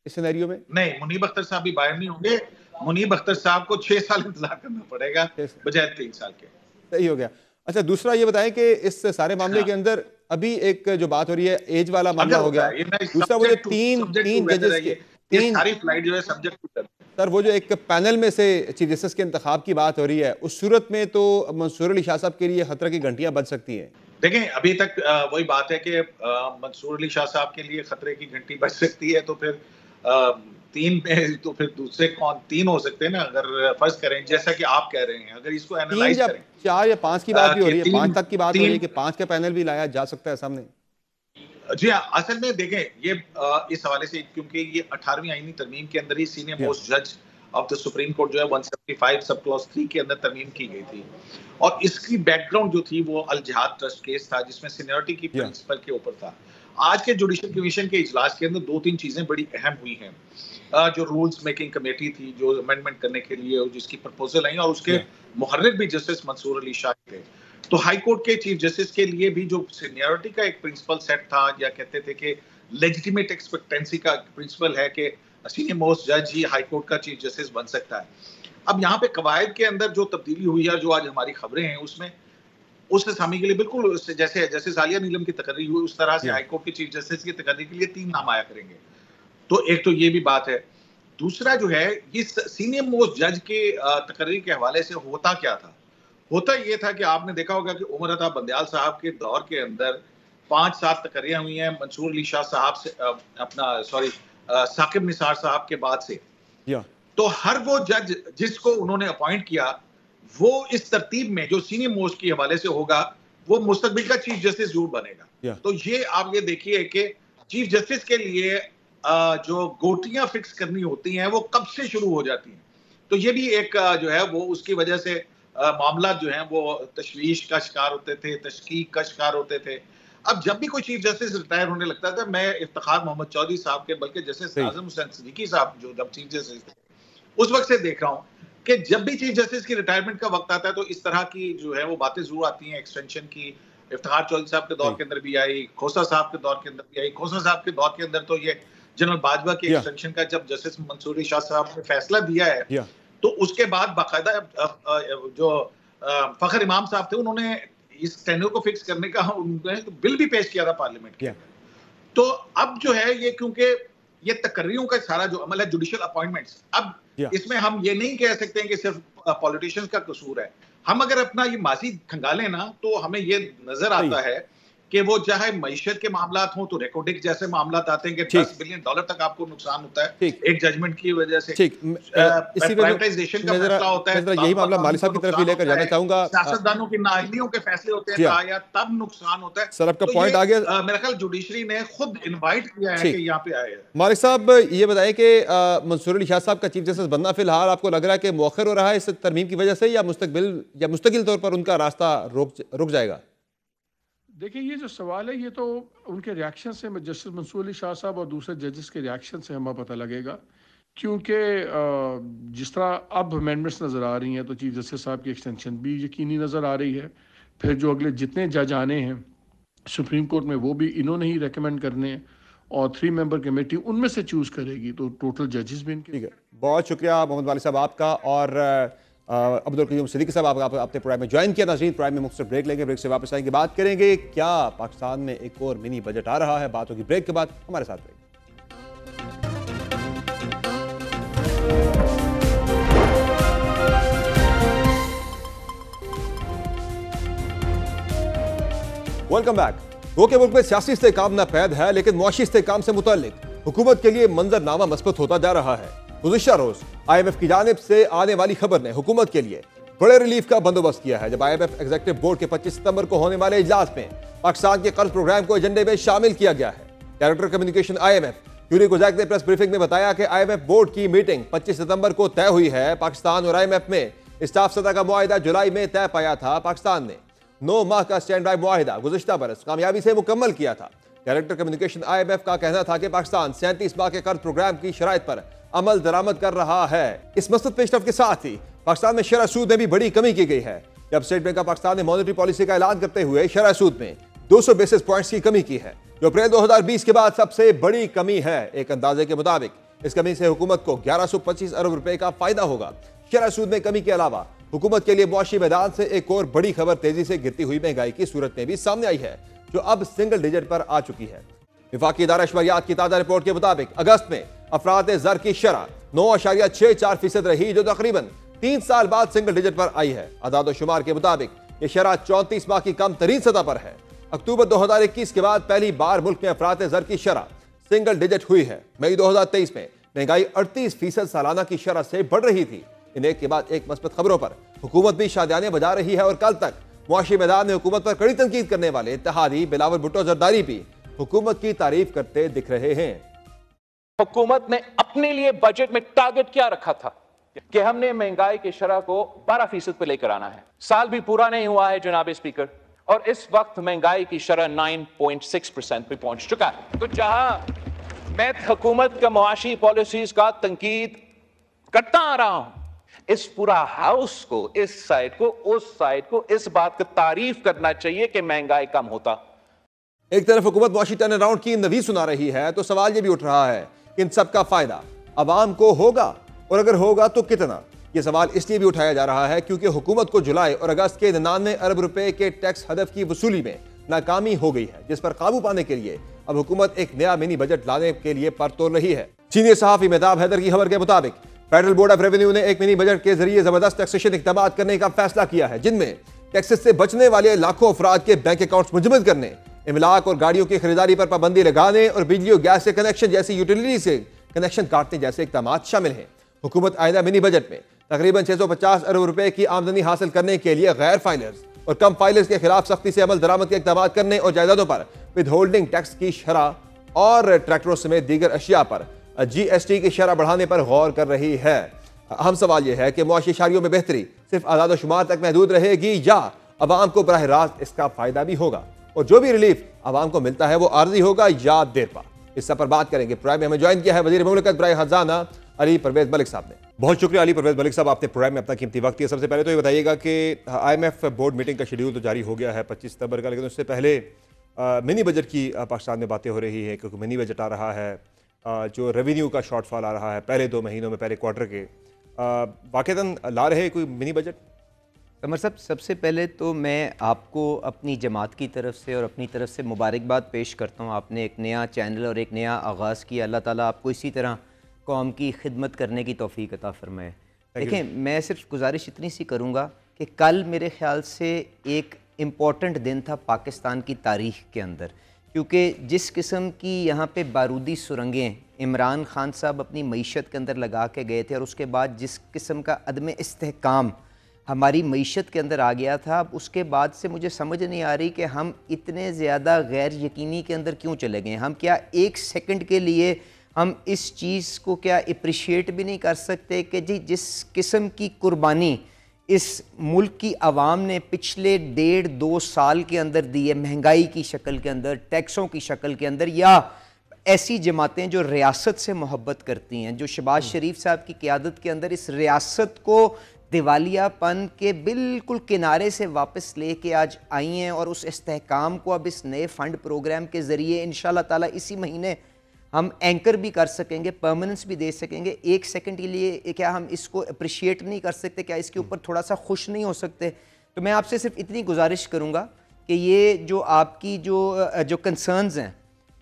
इस सिनेरियो में। नहीं, मुनीब अख्तर साहब भी बाहर नहीं होंगे। मुनीब अख्तर साहब को 6 साल इंतजार करना पड़ेगा बजाय 3 साल के। सही हो गया। अच्छा, दूसरा ये बताएं कि इस सारे मामले के अंदर अभी एक जो बात हो रही है एज वाला मामला हो गया, दूसरा वो जो तीन जजेस के सारी फ्लाइट जो है सब्जेक्ट टू सर वो जो एक पैनल में से चीफ जस्टिस के इंतखाब की बात हो रही है, उस सूरत में तो मंसूर अली शाह साहब के लिए खतरा की घंटियां बज सकती हैं। देखें, अभी तक वही बात है कि मंसूर अली शाह साहब के लिए खतरे की घंटी बज सकती है, तो फिर 3 में तो फिर दूसरे कौन 3 हो सकते हैं ना, अगर फर्ज करें जैसा कि आप कह रहे हैं, अगर इसको एनालाइज करें 4 या 5 की बात भी हो रही है, 5 तक की बात हो रही है कि 5 का पैनल भी लाया जा सकता है सामने। जी हाँ, असल में देखें ये इस हवाले से क्योंकि ये 18वीं आईनी तरमीम के अंदर ही सीनियर मोस्ट जज ऑफ द सुप्रीम कोर्ट जो है 175 सब क्लॉज 3 के अंदर तरमीम की गई थी, और इसकी बैकग्राउंड जो थी वो अल जिहाद ट्रस्ट केस था जिसमें सीनियरिटी की प्रिंसिपल के ऊपर था। आज के जुडिशल कमीशन के इजलास के अंदर 2-3 चीजें बड़ी अहम हुई हैं। जो रूल्स मेकिंग कमेटी थी जो अमेंडमेंट करने के लिए जिसकी प्रपोजल आई और उसके मुहर्रिर भी जस्टिस मंसूर अली शाह थे, तो हाई कोर्ट के चीफ जस्टिस के लिए भी जो सीनियरिटी का एक प्रिंसिपल सेट था, या कहते थे कि लेजिटिमेट एक्सपेक्टेंसी का प्रिंसिपल है कि सीनियर मोस्ट जज ही हाई कोर्ट का चीफ जस्टिस बन सकता है। अब यहाँ पे कवायद के अंदर जो तब्दीली हुई है, जो आज हमारी खबरें हैं उसमें उस असामी के लिए बिल्कुल जैसे सालिया नीलम की तकरीर हुई उस तरह से हाई कोर्ट के चीफ जस्टिस की तकरीर के लिए 3 नाम आया करेंगे। तो एक तो ये भी बात है। दूसरा जो है इस सीनियर मोस्ट जज के तकरीर के हवाले से होता क्या था, होता ये था कि आपने देखा होगा कि उमर अता बंदयाल साहब के दौर के अंदर 5-7 तकरीरें हुई हैं मंसूर अली शाह साहब से साकिब निसार साहब के बाद से। तो हर वो जज जिसको उन्होंने अपॉइंट किया वो इस तरतीब में जो सीनियर मोस्ट के हवाले से होगा वो मुस्तकबिल का चीफ जस्टिस जरूर बनेगा। तो ये आप ये देखिए कि चीफ जस्टिस के लिए जो गोटियां फिक्स करनी होती हैं वो कब से शुरू हो जाती हैं। तो ये भी एक जो है वो उसकी वजह से मामला जो है वो तशवीश का शिकार होते थे, तशकीक का शिकार होते थे। अब जब भी कोई चीफ जस्टिस रिटायर होने लगता था, मैं इफ्तिखार मोहम्मद चौधरी साहब के बल्कि जस्टिस आजम हुसैन सिद्दीकी साहब जो जब चीफ जस्टिस थे उस वक्त से देख रहा हूँ कि जब भी चीफ जस्टिस की रिटायरमेंट का वक्त आता है तो इस तरह की जो है वो बातें जरूर आती हैं। एक्सटेंशन की इफ्तिखार चौधरी साहब के दौर के अंदर भी आई, खोसा साहब के दौर के अंदर भी आई। खोसा साहब के दौर के अंदर तो ये जनरल बाजवा के एक्सटेंशन का जब जस्टिस मंसूर अली शाह साहब ने फैसला दिया है तो उसके बाद बाकायदा जो फखर इमाम साहब थे उन्होंने इस टेन्योर को फिक्स करने का बिल भी पेश किया था पार्लियामेंट के। तो अब जो है ये, क्योंकि ये तकर्रियों का सारा जो अमल है जुडिशियल अपॉइंटमेंट्स, अब इसमें हम ये नहीं कह सकते हैं कि सिर्फ पॉलिटिशियंस का कसूर है। हम अगर अपना ये माजी खंगालें ना तो हमें ये नजर आता है कि वो चाहे मईशत के मामलात हों तो रेकोडिक जैसे मामलात आते हैं कि $10 बिलियन तक आपको नुकसान होता है एक जजमेंट की वजह से। प्राइवेटाइजेशन का फैसला होता है, यही मामला माली साहब की तरफ भी लेकर जाना चाहूंगा। सियासतदानों की नाअहलियों के फैसले होते हैं ताया, तब नुकसान होता है। सर आपका पॉइंट आ गया। मेरा ख्याल जुडिशरी ने खुद इनवाइट किया है कि यहाँ पे आए। मालिक साहब ये बताएं कि मंसूर अली शाह साहब का चीफ जस्टिस बनना फिलहाल आपको लग रहा है कि मौखर हो रहा है इस तरमीम की वजह से, या मुस्तकिल तौर पर उनका रास्ता रुक जाएगा? देखिए, ये जो सवाल है ये तो उनके रिएक्शन से, जस्टिस मंसूर अली शाह साहब और दूसरे जजेस के रिएक्शन से हमें पता लगेगा, क्योंकि जिस तरह अब अमेंडमेंट्स नज़र आ रही हैं तो चीफ जस्टिस साहब की एक्सटेंशन भी यकीनी नज़र आ रही है। फिर जो अगले जितने जज आने हैं सुप्रीम कोर्ट में वो भी इन्होंने ही रेकमेंड करने हैं और 3 मेंबर कमेटी उनमें से चूज़ करेगी, तो टोटल जजेस भी इनके। ठीक है, बहुत शुक्रिया मोहम्मद वाली साहब आपका और अब्दुल कयूम सिद्दीकी साहब आपने प्रोग्राम में ज्वाइन किया। नाज़रीन, प्रोग्राम में मुख्तसर ब्रेक लेंगे, ब्रेक से वापस आएंगे, बात करेंगे क्या पाकिस्तान में एक और मिनी बजट आ रहा है। बात होगी ब्रेक के बाद, हमारे साथ रहिए। Welcome back. वो के मुल्क में सियासी इस्तेहकाम न पैद है, लेकिन मुआशी इस्तेहकाम से मुतल्लिक हुकूमत के लिए मंजरनामा मस्बत होता जा रहा है। गुज़िश्ता रोज IMF की जानिब से आने वाली खबर ने हुकूमत के लिए बड़े रिलीफ का बंदोबस्त किया है। जब IMF एग्जीक्यूटिव बोर्ड के 25 सितंबर को होने वाले इजलास में पाकिस्तान के कर्ज प्रोग्राम को एजेंडे में शामिल किया गया है। डायरेक्टर कम्युनिकेशन IMF यूरी गुजैक ने प्रेस ब्रीफिंग में बताया कि IMF बोर्ड की मीटिंग 25 सितंबर को तय हुई है। पाकिस्तान और IMF में स्टाफ सतह का मुआहिदा जुलाई में तय पाया था। पाकिस्तान ने 9 माह का स्टैंड बाय मुआहिदा गुज़िश्ता बरस कामयाबी से मुकम्मल किया था। डायरेक्टर कम्युनिकेशन IMF का कहना था कि पाकिस्तान 37 माह के कर्ज प्रोग्राम की शराइत पर अमल दरामद कर रहा है। इस मसद पेशरफ के साथ ही पाकिस्तान में शरह सूद में भी बड़ी कमी की गई है। जब स्टेट बैंक ऑफ पाकिस्तान ने मॉनेटरी पॉलिसी का ऐलान करते हुए शरह सूद में 200 बेसिस पॉइंट्स की कमी की है, जो अप्रैल 2020 के बाद सबसे बड़ी कमी है। एक अंदाजे के मुताबिक इस कमी से हुकूमत को 1125 अरब रुपए का फायदा होगा। शरह सूद में कमी के अलावा हुकूमत के लिए मुआशी मैदान से एक और बड़ी खबर तेजी से गिरती हुई महंगाई की सूरत में भी सामने आई है, जो अब सिंगल डिजिट पर आ चुकी है। विफाकी इदारा अशमारियात की ताज़ा रिपोर्ट के मुताबिक अगस्त में अफराद ज़र की शरह 9.64% रही, जो तकरीबन 3 साल बाद सिंगल डिजिट पर आई है। आदाद शुमार के मुताबिक यह शरह 34 माह की कम तरीन सतह पर है। अक्टूबर 2021 के बाद पहली बार मुल्क में अफराद ज़र की शरह सिंगल डिजिट हुई है। मई 2023 में महंगाई 38% सालाना की शरह से बढ़ रही थी। इन एक के बाद एक मस्बत खबरों पर हुकूमत भी शादियाने बजा रही है और कल तक मुआशी मैदान में हुकूमत पर कड़ी तनकीद करने वाले इत्तेहादी बिलावल भुट्टो जरदारी भी हुकूमत की तारीफ करते दिख रहे हैं। हुकूमत ने अपने लिए बजट में टारगेट क्या रखा था कि हमने महंगाई की शरह को 12% पे लेकर आना है। साल भी पूरा नहीं हुआ है जनाब स्पीकर, और इस वक्त महंगाई की शरह 9.6% पे पहुंच चुका है। तो जहां मैं हुकूमत का मुआशी पॉलिसीज का तनकीद करता आ रहा हूं, इस पूरा हाउस को, इस साइड को, उस साइड को इस बात का तारीफ करना चाहिए कि महंगाई कम होता। एक तरफ हुकूमत मुआशी टर्न अराउंड की नवीद सुना रही है, तो सवाल यह भी उठ रहा है कि इन सब का फायदा अवाम को होगा, और अगर होगा तो कितना। यह सवाल इसलिए भी उठाया जा रहा है क्योंकि हुकूमत को जुलाई और अगस्त के 99 अरब रुपए के टैक्स हदफ की वसूली में नाकामी हो गई है, जिस पर काबू पाने के लिए अब हुकूमत एक नया मिनी बजट लाने के लिए पर तोड़ रही है। सीनियर सहाफी मेहताब हैदर की खबर के मुताबिक फेडरल बोर्ड ऑफ रेवेन्यू ने एक मिनी बजट के जरिए जबरदस्त टैक्सेशन इक़दाम करने का फैसला किया है, जिनमें टैक्सेस से बचने वाले लाखों अफराद के बैंक अकाउंट्स मुजम्मद करने, इमलाक और गाड़ियों की खरीदारी पर पाबंदी लगाने और बिजली और गैस से कनेक्शन जैसी यूटिलिटी से कनेक्शन काटने जैसे इक़दाम शामिल हैं। हुकूमत आइंदा मिनी बजट में तकरीबन 650 अरब रुपए की आमदनी हासिल करने के लिए गैर फाइलर्स और कम फाइलर्स के खिलाफ सख्ती से अमल दरामद के इक़दाम करने और जायदादों पर विद होल्डिंग टैक्स की शरह और ट्रैक्टरों समेत दीगर अशिया पर GST की शरह बढ़ाने पर गौर कर रही है। अहम सवाल यह है कि मुआशी इशारियों में बेहतरी सिर्फ आदाद शुमार तक महदूद रहेगी या अवाम को बराह रास्त इसका फायदा भी होगा, और जो भी रिलीफ अवाम को मिलता है वो आर्जी होगा या देर पा। इस सब पर बात करेंगे। प्रोग्राम में हमें ज्वाइन किया है वजीर मुमलिकत बराए खजाना अली परवेज मलिक साहब ने। बहुत शुक्रिया अली परवेज मलिक साहब, आपने प्रोग्राम में अपना कीमती वक्त दिया। सबसे पहले तो ये बताइएगा कि IMF बोर्ड मीटिंग का शेड्यूल तो जारी हो गया है 25 सितंबर का, लेकिन उससे पहले मिनी बजट की पाकिस्तान में बातें हो रही है, क्योंकि मिनी बजट आ रहा है, जो रेवेन्यू का शॉर्टफॉल आ रहा है पहले 2 महीनों में, पहले क्वार्टर के, वाक़तन ला रहे कोई मिनी बजट? कमर साहब, सबसे पहले तो मैं आपको अपनी जमात की तरफ से और अपनी तरफ से मुबारकबाद पेश करता हूँ। आपने एक नया चैनल और एक नया आगाज़ किया। अल्लाह ताला आपको इसी तरह कौम की खिदमत करने की तौफीक अता फरमाए। देखें, मैं सिर्फ गुजारिश इतनी सी करूँगा कि कल मेरे ख़्याल से एक इम्पॉर्टेंट दिन था पाकिस्तान की तारीख़ के अंदर, क्योंकि जिस किस्म की यहाँ पे बारूदी सुरंगें इमरान खान साहब अपनी मईशत के अंदर लगा के गए थे और उसके बाद जिस किस्म का अदम इस्तेहकाम हमारी मईशत के अंदर आ गया था, अब उसके बाद से मुझे समझ नहीं आ रही कि हम इतने ज़्यादा गैर यकीनी के अंदर क्यों चले गए। हम क्या एक सेकंड के लिए हम इस चीज़ को क्या अप्रिशिएट भी नहीं कर सकते कि जी जिस किस्म की कुर्बानी इस मुल्क की आवाम ने पिछले 1.5-2 साल के अंदर दी है, महंगाई की शक्ल के अंदर, टैक्सों की शक्ल के अंदर, या ऐसी जमातें जो रियासत से मोहब्बत करती हैं, जो शहबाज शरीफ साहब की क़यादत के अंदर इस रियासत को दिवालियापन के बिल्कुल किनारे से वापस लेके आज आई हैं और उस इस्तेहकाम को अब इस नए फ़ंड प्रोग्राम के ज़रिए इंशाल्लाह ताला इसी महीने हम एंकर भी कर सकेंगे, परमानेंस भी दे सकेंगे। एक सेकंड के लिए क्या हम इसको अप्रिशिएट नहीं कर सकते? क्या इसके ऊपर थोड़ा सा खुश नहीं हो सकते? तो मैं आपसे सिर्फ इतनी गुजारिश करूँगा कि ये जो आपकी जो कंसर्न्स हैं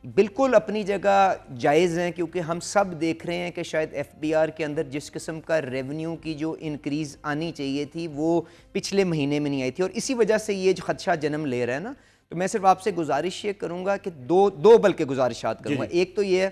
बिल्कुल अपनी जगह जायज़ हैं, क्योंकि हम सब देख रहे हैं कि शायद FBR के अंदर जिस किस्म का रेवेन्यू की जो इंक्रीज़ आनी चाहिए थी वो पिछले महीने में नहीं आई थी और इसी वजह से ये जो खदशा जन्म ले रहा है ना। तो मैं सिर्फ आपसे गुजारिश ये करूँगा कि दो बल्कि गुजारिशात करूँगा। एक तो ये है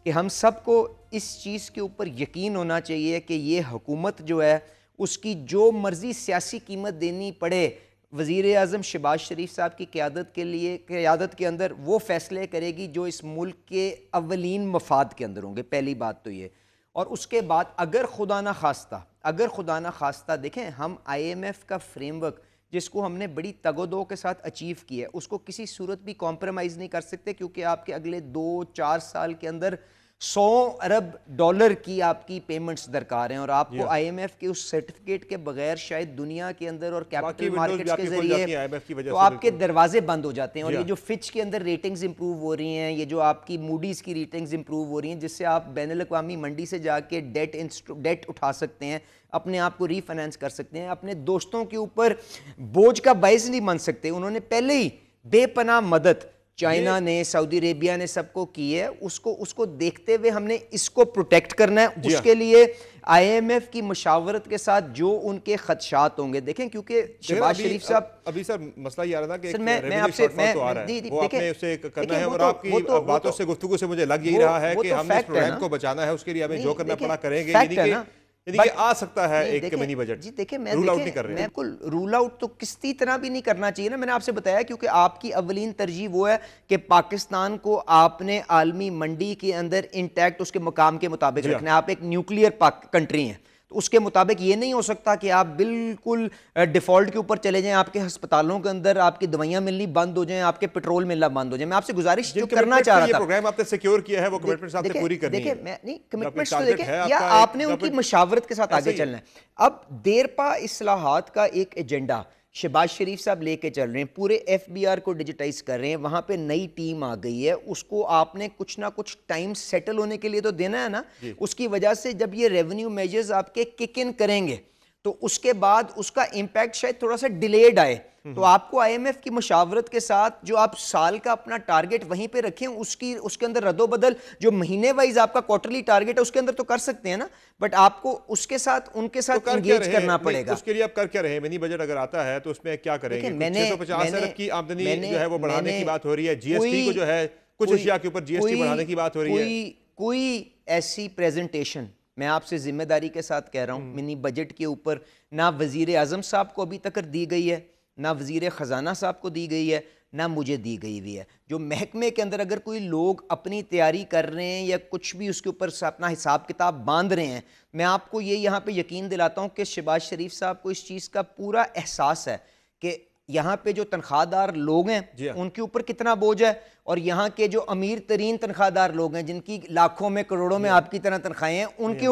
कि हम सबको इस चीज़ के ऊपर यकीन होना चाहिए कि ये हुकूमत जो है उसकी जो मर्ज़ी सियासी कीमत देनी पड़े, वज़ीर आज़म शहबाज शरीफ साहब की क़यादत के अंदर वो फ़ैसले करेगी जो इस मुल्क के अवलीन मफाद के अंदर होंगे। पहली बात तो ये। और उसके बाद अगर खुदा ना खास्ता देखें, हम IMF का फ्रेमवर्क जिसको हमने बड़ी तगोदो के साथ अचीव किया है उसको किसी सूरत भी कॉम्प्रोमाइज़ नहीं कर सकते, क्योंकि आपके अगले 2-4 साल के अंदर $100 अरब की आपकी पेमेंट्स दरकार हैं और आपको IMF के उस सर्टिफिकेट के बगैर शायद दुनिया के अंदर और कैपिटल मार्केट्स के जरिए तो आपके दरवाजे बंद हो जाते हैं। और ये जो फिच के अंदर रेटिंग्स इंप्रूव हो रही हैं, ये जो आपकी मूडीज़ की रेटिंग्स इंप्रूव हो रही हैं, जिससे आप बैनुल-अक़वामी मंडी से जाके डेट उठा सकते हैं, अपने आप को रीफाइनेंस कर सकते हैं, अपने दोस्तों के ऊपर बोझ का बाइस नहीं बन सकते। उन्होंने पहले ही बेपनाह मदद चाइना ने, सऊदी अरेबिया ने सबको की है, उसको देखते हुए हमने इसको प्रोटेक्ट करना है। उसके लिए IMF की मशावरत के साथ जो उनके खदशात होंगे देखें, क्योंकि शहबाज शरीफ साहब अभी सर मसला ये आ रहा था कि मैं आपसे उसे करना है और आपकी बातों से गुफ्तगू से मुझे लग यही रहा है कि हमने इस प्रोग्राम को बचाना है, उसके लिए हमें जो करना पड़ा करेंगे। यदि आ सकता है एक मिनी बजट। जी देखिए, मैं रूल आउट नहीं कर रहे हैं। बिल्कुल रूल आउट तो किसी तरह भी नहीं करना चाहिए ना। मैंने आपसे बताया क्योंकि आपकी अवलीन तरजीह वो है कि पाकिस्तान को आपने आलमी मंडी के अंदर इंटैक्ट उसके मुकाम के मुताबिक रखना है। आप एक न्यूक्लियर कंट्री हैं, तो उसके मुताबिक ये नहीं हो सकता कि आप बिल्कुल डिफॉल्ट के ऊपर चले जाएं, आपके अस्पतालों के अंदर आपकी दवाइयां मिलनी बंद हो जाएं, आपके पेट्रोल मिलना बंद हो जाए। मैं आपसे गुजारिश जो करना चाह रहा था, प्रोग्राम आपने सिक्योर किया है, वो कमिटमेंट्स आपने पूरी करनी है। देखिए, मैं नहीं कमिटमेंट्स तो देखें, या आपने उनकी मशावरत के साथ आगे चलना है। अब देरपा इस्लाहात का एक एजेंडा शहबाज शरीफ साहब लेके चल रहे हैं, पूरे FBR को डिजिटाइज कर रहे हैं, वहाँ पे नई टीम आ गई है, उसको आपने कुछ ना कुछ टाइम सेटल होने के लिए तो देना है ना। उसकी वजह से जब ये रेवेन्यू मेजर्स आपके किक इन करेंगे तो उसके बाद उसका इम्पैक्ट शायद थोड़ा सा डिलेड आए। तो आपको IMF की मशावरत के साथ जो आप साल का अपना टारगेट वहीं पे रखें, उसके अंदर रद्दोबदल जो महीने वाइज आपका क्वार्टरली टारगेट है उसके अंदर तो कर सकते हैं ना, बट आपको उसके साथ उनके साथ एंगेज करना पड़ेगा। उसके लिए आप कर क्या रहे हैं? मिनी बजट अगर आता है तो उसमें क्या करेंगे? 650 अरब की आमदनी जो है वो बढ़ाने की बात हो रही है, GST को जो है कुछ अशिया के ऊपर GST बढ़ाने की बात हो रही है। कोई ऐसी प्रेजेंटेशन मैं आपसे जिम्मेदारी के साथ कह रहा हूँ मिनी बजट के ऊपर ना वजीर आजम साहब को अभी तक दी गई है, ना वजीर ख़जाना साहब को दी गई है, ना मुझे दी गई हुई है। जो महकमे के अंदर अगर कोई लोग अपनी तैयारी कर रहे हैं या कुछ भी उसके ऊपर अपना हिसाब किताब बांध रहे हैं, मैं आपको ये यहाँ पे यकीन दिलाता हूँ कि शहबाज शरीफ साहब को इस चीज़ का पूरा एहसास है कि यहाँ पे जो तनख्वाहदार लोग हैं उनके ऊपर कितना बोझ है, और यहाँ के जो अमीर तरीन तनख्वाहदार लोग हैं जिनकी लाखों में करोड़ों में आपकी तरह तनख्वाहें हैं, उनके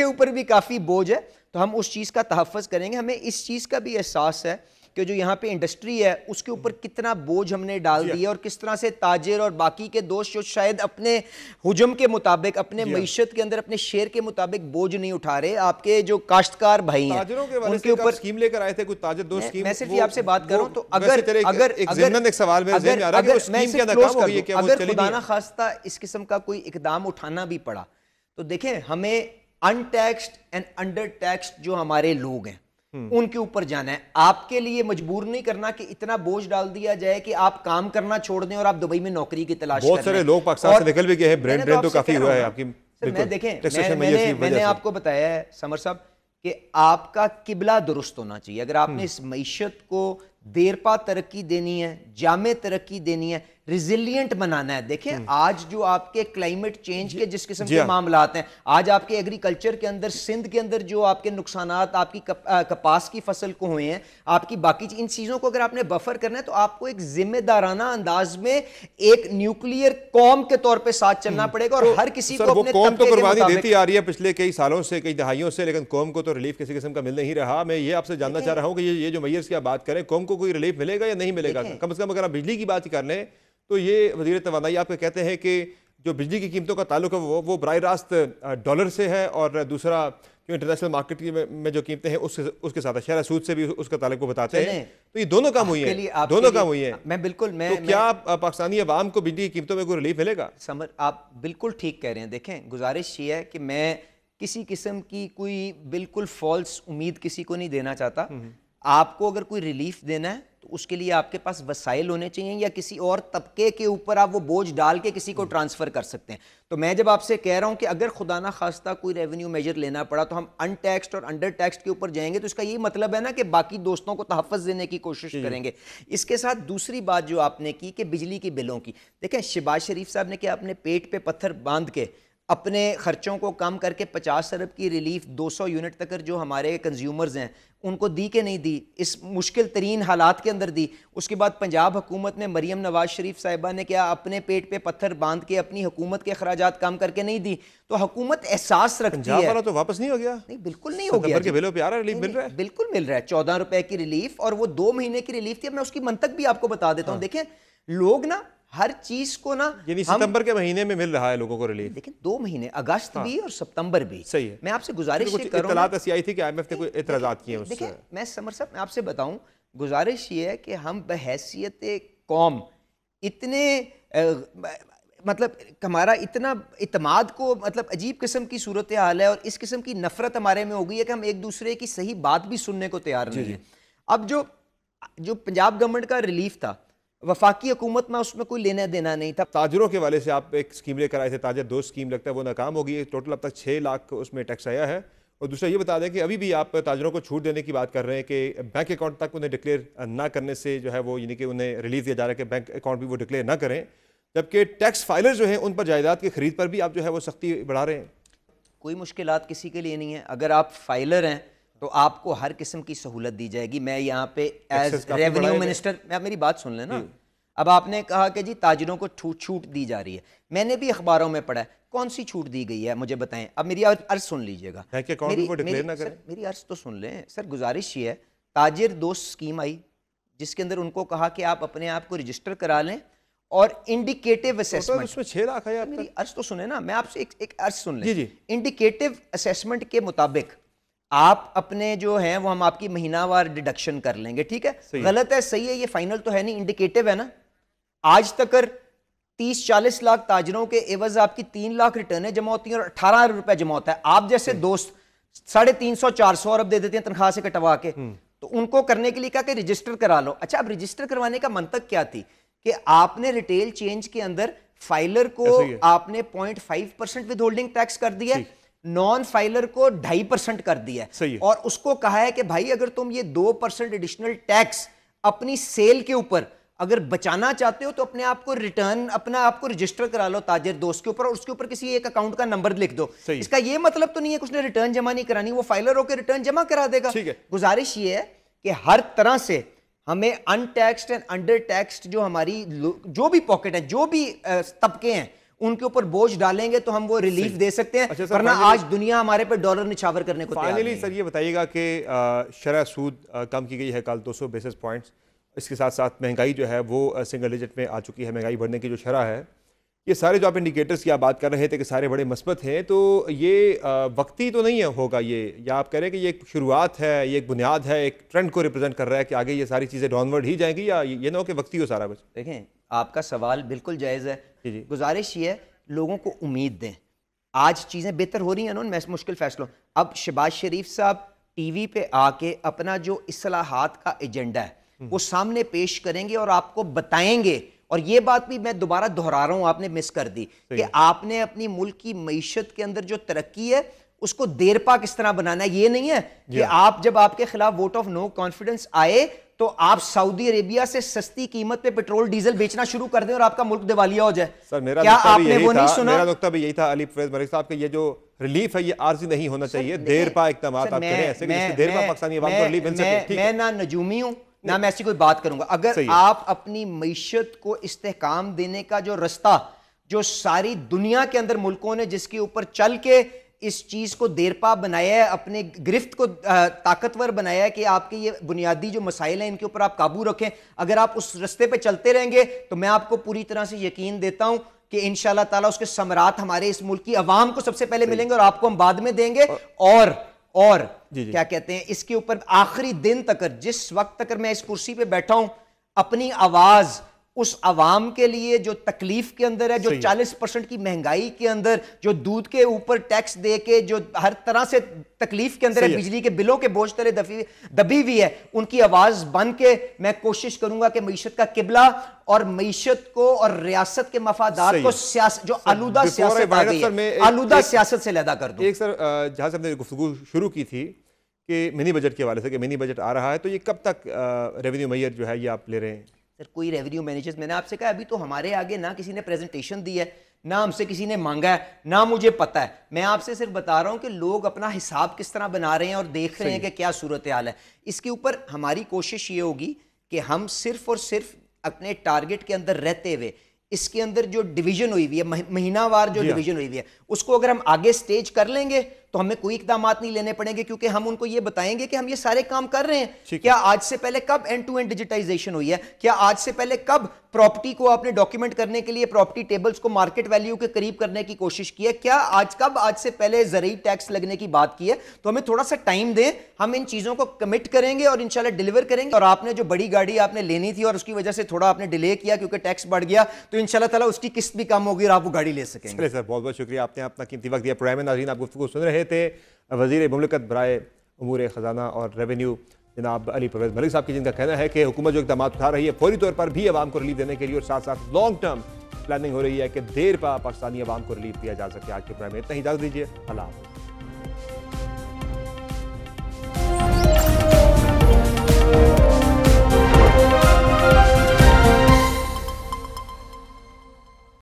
ऊपर भी काफ़ी बोझ है। तो हम उस चीज़ का तहफ़्फ़ुज़ करेंगे। हमें इस चीज़ का भी एहसास है कि जो यहाँ पे इंडस्ट्री है उसके ऊपर कितना बोझ हमने डाल दिया और किस तरह से ताजिर और बाकी के दोस्त जो शायद अपने हुजम के मुताबिक, अपने मईशत के अंदर अपने शेर के मुताबिक बोझ नहीं उठा रहे, आपके जो काश्तकार भाई हैं उनके ऊपर स्कीम लेकर आए थे कुछ ताजिर दोस्त स्कीम। मैं सिर्फ ये आपसे बात कर रहा हूं, तो अगर खुदा ना खास्ता इस किस्म का कोई इकदाम उठाना भी पड़ा तो देखें, हमें अनटैक्स्ड एंड अंडर टैक्स्ड जो हमारे लोग हैं उनके ऊपर जाना है। आपके लिए मजबूर नहीं करना कि इतना बोझ डाल दिया जाए कि आप काम करना छोड़ दें और आप दुबई में नौकरी की तलाश करें। बहुत सारे लोग पाकिस्तान से निकल भी गए हैं, ब्रेन ड्रेन तो काफी हुआ है आपकी। मैंने आपको बताया है समर साहब कि आपका किबला दुरुस्त होना चाहिए। अगर आपने इस मईशत को देरपा तरक्की देनी है, जामे तरक्की देनी है, रिजिलियंट बनाना है। देखें आज जो आपके क्लाइमेट चेंज के जिस किस्म के मामलात हैं, आज आपके एग्रीकल्चर के अंदर, सिंध के अंदर जो आपके नुकसानात आपकी कपास की फसल को हुए हैं, आपकी बाकी इन चीजों को अगर आपने बफर करना है तो आपको एक जिम्मेदाराना अंदाज में एक न्यूक्लियर कौम के तौर पे साथ चलना पड़ेगा और हर किसी को अपने कौम तो कुर्बानी देती आ रही है पिछले कई सालों से, कई दहाइयों से, लेकिन कौम को तो रिलीफ किसी किस्म का मिल नहीं रहा। मैं ये आपसे जानना चाह रहा हूँ कि ये जो मेयर्स की आप बात करें, कौम को कोई रिलीफ मिलेगा या नहीं मिलेगा? कम से कम अगर आप बिजली की बात कर लें तो ये वज़ीर तवानाई आपके कहते हैं कि जो बिजली की कीमतों का ताल्लुक है वो बराह रास्त डॉलर से है, और दूसरा जो इंटरनेशनल मार्केट में जो कीमतें हैं उसके साथ शरह सूद से भी उसका ताल्लुक वो बताते हैं। तो ये दोनों काम हुई है, दोनों काम हुई है। तो क्या पाकिस्तानी अवाम को बिजली की कीमतों में कोई रिलीफ मिलेगा? समर, आप बिल्कुल ठीक कह रहे हैं। देखें, गुजारिश ये है कि मैं किसी किस्म की कोई बिल्कुल फॉल्स उम्मीद किसी को नहीं देना चाहता। आपको अगर कोई रिलीफ देना है तो उसके लिए आपके पास वसाइल होने चाहिए, या किसी और तबके के ऊपर आप वो बोझ डाल के किसी को ट्रांसफर कर सकते हैं। तो मैं जब आपसे कह रहा हूं कि अगर खुदा ना खास्ता कोई रेवेन्यू मेजर लेना पड़ा तो हम अनटैक्स्ड और अंडर टैक्स्ड के ऊपर जाएंगे, तो इसका यही मतलब है ना कि बाकी दोस्तों को तहफ़्फ़ुज़ देने की कोशिश करेंगे। इसके साथ दूसरी बात जो आपने की कि बिजली की बिलों की, देखें शहबाज शरीफ साहब ने क्या अपने पेट पे पत्थर बांध के अपने खर्चों को कम करके 50 अरब की रिलीफ 200 यूनिट तक जो हमारे कंज्यूमर्स हैं उनको दी कि नहीं दी? इस मुश्किल तरीन हालात के अंदर दी। उसके बाद पंजाब हुकूमत ने, मरियम नवाज शरीफ साहिबा ने क्या अपने पेट पे पत्थर बांध के अपनी हुकूमत के अखराजात कम करके नहीं दी? तो हुकूमत एहसास रखती है। वाला तो वापस नहीं हो गया? नहीं, बिल्कुल नहीं हो गया। बिलों पे आ रहा है, रिलीफ मिल रहा है, बिल्कुल मिल रहा है। 14 रुपए की रिलीफ, और वो 2 महीने की रिलीफ थी। अब मैं उसकी मंतक भी आपको बता देता हूँ। देखें, लोग ना हर चीज को ना, यानी सितंबर के महीने में मिल रहा है लोगों को रिलीफ। लेकिन 2 महीने, अगस्त भी और सितंबर भी। सही है। मैं आपसे गुजारिश ये कर रहा हूं, ऐसी आई थी कि IMF ने कोई एतराज़ात किए उससे। देखिए, मैं समर साहब मैं आपसे बताऊं, गुजारिश ये है कि हम बहैसियत कौम इतने मतलब हमारा इतना इतमाद को मतलब अजीब किस्म की सूरत हाल है और इस किस्म की नफरत हमारे में हो गई है कि हम एक दूसरे की सही बात भी सुनने को तैयार नहीं है। अब जो पंजाब गवर्नमेंट का रिलीफ था, वफाकी हुकूमत में उसमें कोई लेना देना नहीं था। ताजरों के वाले से आप एक स्कीम लेकर आए थे, ताजर 2 स्कीम, लगता है वो नाकाम हो गई। टोटल अब तक 6 लाख उसमें टैक्स आया है। और दूसरा ये बता दें कि अभी भी आप ताजरों को छूट देने की बात कर रहे हैं कि बैंक अकाउंट तक उन्हें डिक्लेयर ना करने से जो है वो, यानी कि उन्हें रिलीफ दिया जा रहा है कि बैंक अकाउंट भी वो डिक्लेयर ना करें, जबकि टैक्स फाइलर जो हैं उन पर जायदाद की खरीद पर भी आप जो है वो सख्ती बढ़ा रहे हैं। कोई मुश्किलात किसी के लिए नहीं है। अगर आप फाइलर हैं तो आपको हर किस्म की सहूलत दी जाएगी। मैं यहाँ पे एज रेवेन्यू मिनिस्टर, आप मेरी बात सुन लें ना। अब आपने कहा कि जी ताजिरों को छूट दी जा रही है, मैंने भी अखबारों में पढ़ा है। कौन सी छूट दी गई है मुझे बताएं। अब मेरी अर्ज सुन लीजिएगा, मेरी अर्ज तो सुन लें सर। गुजारिश ये है, ताजिर दोस्त स्कीम आई जिसके अंदर उनको कहा कि आप अपने आप को रजिस्टर करा लें और इंडिकेटिव असेसमेंट, उसमें 6 लाख है। मेरी अर्ज तो सुने ना, मैं आपसे एक अर्ज सुन लें। इंडिकेटिव असेसमेंट के मुताबिक आप अपने जो हैं वो हम आपकी महीनावार डिडक्शन कर लेंगे, ठीक है। गलत है, सही है, ये फाइनल तो है नहीं, इंडिकेटिव है ना। आज तक 30-40 लाख ताजरों के एवज आपकी 3 लाख रिटर्न जमा होती हैं और 18 अरब रुपए जमा होता है। आप जैसे दोस्त 350-400 अरब दे देते हैं तनख्वाह से कटवा के, तो उनको करने के लिए क्या कि रजिस्टर करा लो। अच्छा, अब रजिस्टर करवाने का मंतक क्या थी कि आपने रिटेल चेंज के अंदर फाइलर को आपने 0.5% विद होल्डिंग टैक्स कर दिया, नॉन फाइलर को 2.5% कर दिया है, और उसको कहा है कि भाई अगर तुम ये 2% एडिशनल टैक्स अपनी सेल के ऊपर अगर बचाना चाहते हो तो अपने आप को रिटर्न, अपना आपको रजिस्टर करा लो ताजिर दोस्त के ऊपर, और उसके ऊपर किसी एक अकाउंट का नंबर लिख दो। इसका ये मतलब तो नहीं है कि उसने रिटर्न जमा नहीं करानी, वो फाइलर होकर रिटर्न जमा करा देगा। गुजारिश ये है कि हर तरह से हमें अनटैक्स्ड एंड अंडर टैक्स्ड जो हमारी जो भी पॉकेट है, जो भी तबके हैं, उनके ऊपर बोझ डालेंगे तो हम वो रिलीफ दे सकते हैं। अच्छा, वरना आज दुनिया हमारे पे डॉलर निछावर करने को तैयार फाइनली नहीं है। सर ये बताइएगा कि शरह सूद कम की गई है कल 200 बेसिस पॉइंट्स, इसके साथ साथ महंगाई जो है वो सिंगल डिजिट में आ चुकी है, महंगाई बढ़ने की जो शरह है, ये सारे जो आप इंडिकेटर्स की आप बात कर रहे थे कि सारे बड़े मस्बत हैं, तो ये वक्ती तो नहीं है होगा ये, या आप कह रहे हैं कि ये एक शुरुआत है, ये एक बुनियाद है, एक ट्रेंड को रिप्रेजेंट कर रहा है कि आगे ये सारी चीज़ें डाउनवर्ड ही जाएंगी, या ये ना हो कि वक्ती हो सारा कुछ? देखें, आपका सवाल बिल्कुल जायज़ है। गुजारिश ये है लोगों को उम्मीद दें, आज चीज़ें बेहतर हो रही हैं ना मुश्किल फैसलों। अब शहबाज शरीफ साहब टीवी पे आके अपना जो इस्लाहात का एजेंडा है वो सामने पेश करेंगे और आपको बताएंगे। और ये बात भी मैं दोबारा दोहरा रहा हूं, आपने मिस कर दी कि आपने अपनी मुल्क की मईशत के अंदर जो तरक्की है उसको देरपा किस तरह बनाना है। ये नहीं है कि आप जब आपके खिलाफ वोट ऑफ नो कॉन्फिडेंस आए तो आप सऊदी अरेबिया से सस्ती कीमत पे पेट्रोल डीजल बेचना शुरू कर दें और आपका मुल्क दिवालिया हो जाए। सर मेरा क्या आपने वो नहीं सुना? मेरा नुक्ता भी यही था अली परवेज मलिक साहब, ये जो रिलीफ है ये आर्जी नहीं होना चाहिए, देरपा इक़दाम आप करें ऐसे कि देरपा पाकिस्तानी अवाम को रिलीफ मिल सके। मैं ना नजूमी हूं ना मैं ऐसी कोई बात करूंगा। अगर आप अपनी मईशत को इस्तेहकाम देने का जो रास्ता जो सारी दुनिया के अंदर मुल्कों ने जिसके ऊपर चल के इस चीज को देरपा बनाया है, अपने गिरफ्त को ताकतवर बनाया है कि आपके ये बुनियादी जो मसाइल हैं इनके ऊपर आप काबू रखें, अगर आप उस रास्ते पे चलते रहेंगे तो मैं आपको पूरी तरह से यकीन देता हूं कि इंशाल्लाह ताला उसके समरात हमारे इस मुल्क की अवाम को सबसे पहले मिलेंगे और आपको हम बाद में देंगे। और क्या कहते हैं, इसके ऊपर आखिरी दिन तक, जिस वक्त तक मैं इस कुर्सी पे बैठा हूं, अपनी आवाज उस अवाम के लिए जो तकलीफ के अंदर है, जो 40% की महंगाई के अंदर, जो दूध के ऊपर टैक्स दे के जो हर तरह से तकलीफ के अंदर है, बिजली के बिलों के बोझ तले दबी हुई है, उनकी आवाज बन के मैं कोशिश करूंगा कि मईशत का किबला और मईशत को और रियासत के मफादात को जो आलूदा सियासत आ गई है, आलूदा सियासत से लैदा कर दूं। एक सर जहां से हमने गुफ्तगू शुरू की थी कि मिनी बजट के हवाले से, कि मिनी बजट आ रहा है, तो ये कब तक रेवेन्यू मैयर जो है ये आप ले रहे हैं? सर कोई रेवेन्यू मैनेजर्स, मैंने आपसे कहा अभी तो हमारे आगे ना किसी ने प्रेजेंटेशन दी है, ना हमसे किसी ने मांगा है, ना मुझे पता है। मैं आपसे सिर्फ बता रहा हूं कि लोग अपना हिसाब किस तरह बना रहे हैं और देख रहे हैं कि क्या सूरत हाल है। इसके ऊपर हमारी कोशिश ये होगी कि हम सिर्फ और सिर्फ अपने टारगेट के अंदर रहते हुए इसके अंदर जो डिवीजन हुई हुई है, महीनावार जो डिवीजन हुई हुई है, उसको अगर हम आगे स्टेज कर लेंगे तो हमें कोई इकदाम नहीं लेने पड़ेंगे, क्योंकि हम उनको ये बताएंगे कि हम ये सारे काम कर रहे हैं। क्या आज से पहले कब एंड टू एंड डिजिटाइजेशन हुई है? क्या आज से पहले कब प्रॉपर्टी को आपने डॉक्यूमेंट करने के लिए प्रॉपर्टी टेबल्स को मार्केट वैल्यू के करीब करने की कोशिश की है? क्या आज से पहले ज़रूरी टैक्स लगने की बात की है? तो हमें थोड़ा सा टाइम दें, हम इन चीजों को कमिट करेंगे और इंशाल्लाह डिलीवर करेंगे। और आपने जो बड़ी गाड़ी आपने लेनी थी और उसकी वजह से थोड़ा आपने डिले किया क्योंकि टैक्स बढ़ गया, तो इंशाल्लाह ताला उसकी किस्त भी कम होगी और आप वो गाड़ी ले सकेंगे। चलिए सर, बहुत बहुत शुक्रिया, आपने अपना कीमती वक्त दिया। प्रोग्राम में नाज़रीन आप गुफ्तगू सुन रहे थे वज़ीर मुमलिकत बराए उमूर ख़जाना और रेवेन्यू जनाब अली परवेज मलिक साहब की, जिनका कहना है कि हुकूमत जो इक़दाम उठा रही है फौरी तौर पर भी आवाम को रिलीफ देने के लिए और साथ साथ लॉन्ग टर्म प्लानिंग हो रही है कि देर पा पाकिस्तानी आवाम को रिलीफ दिया जा सके। आज के प्रोग्राम में इतना ही, इजाज़त दीजिए, अल्लाह हाफ़िज़।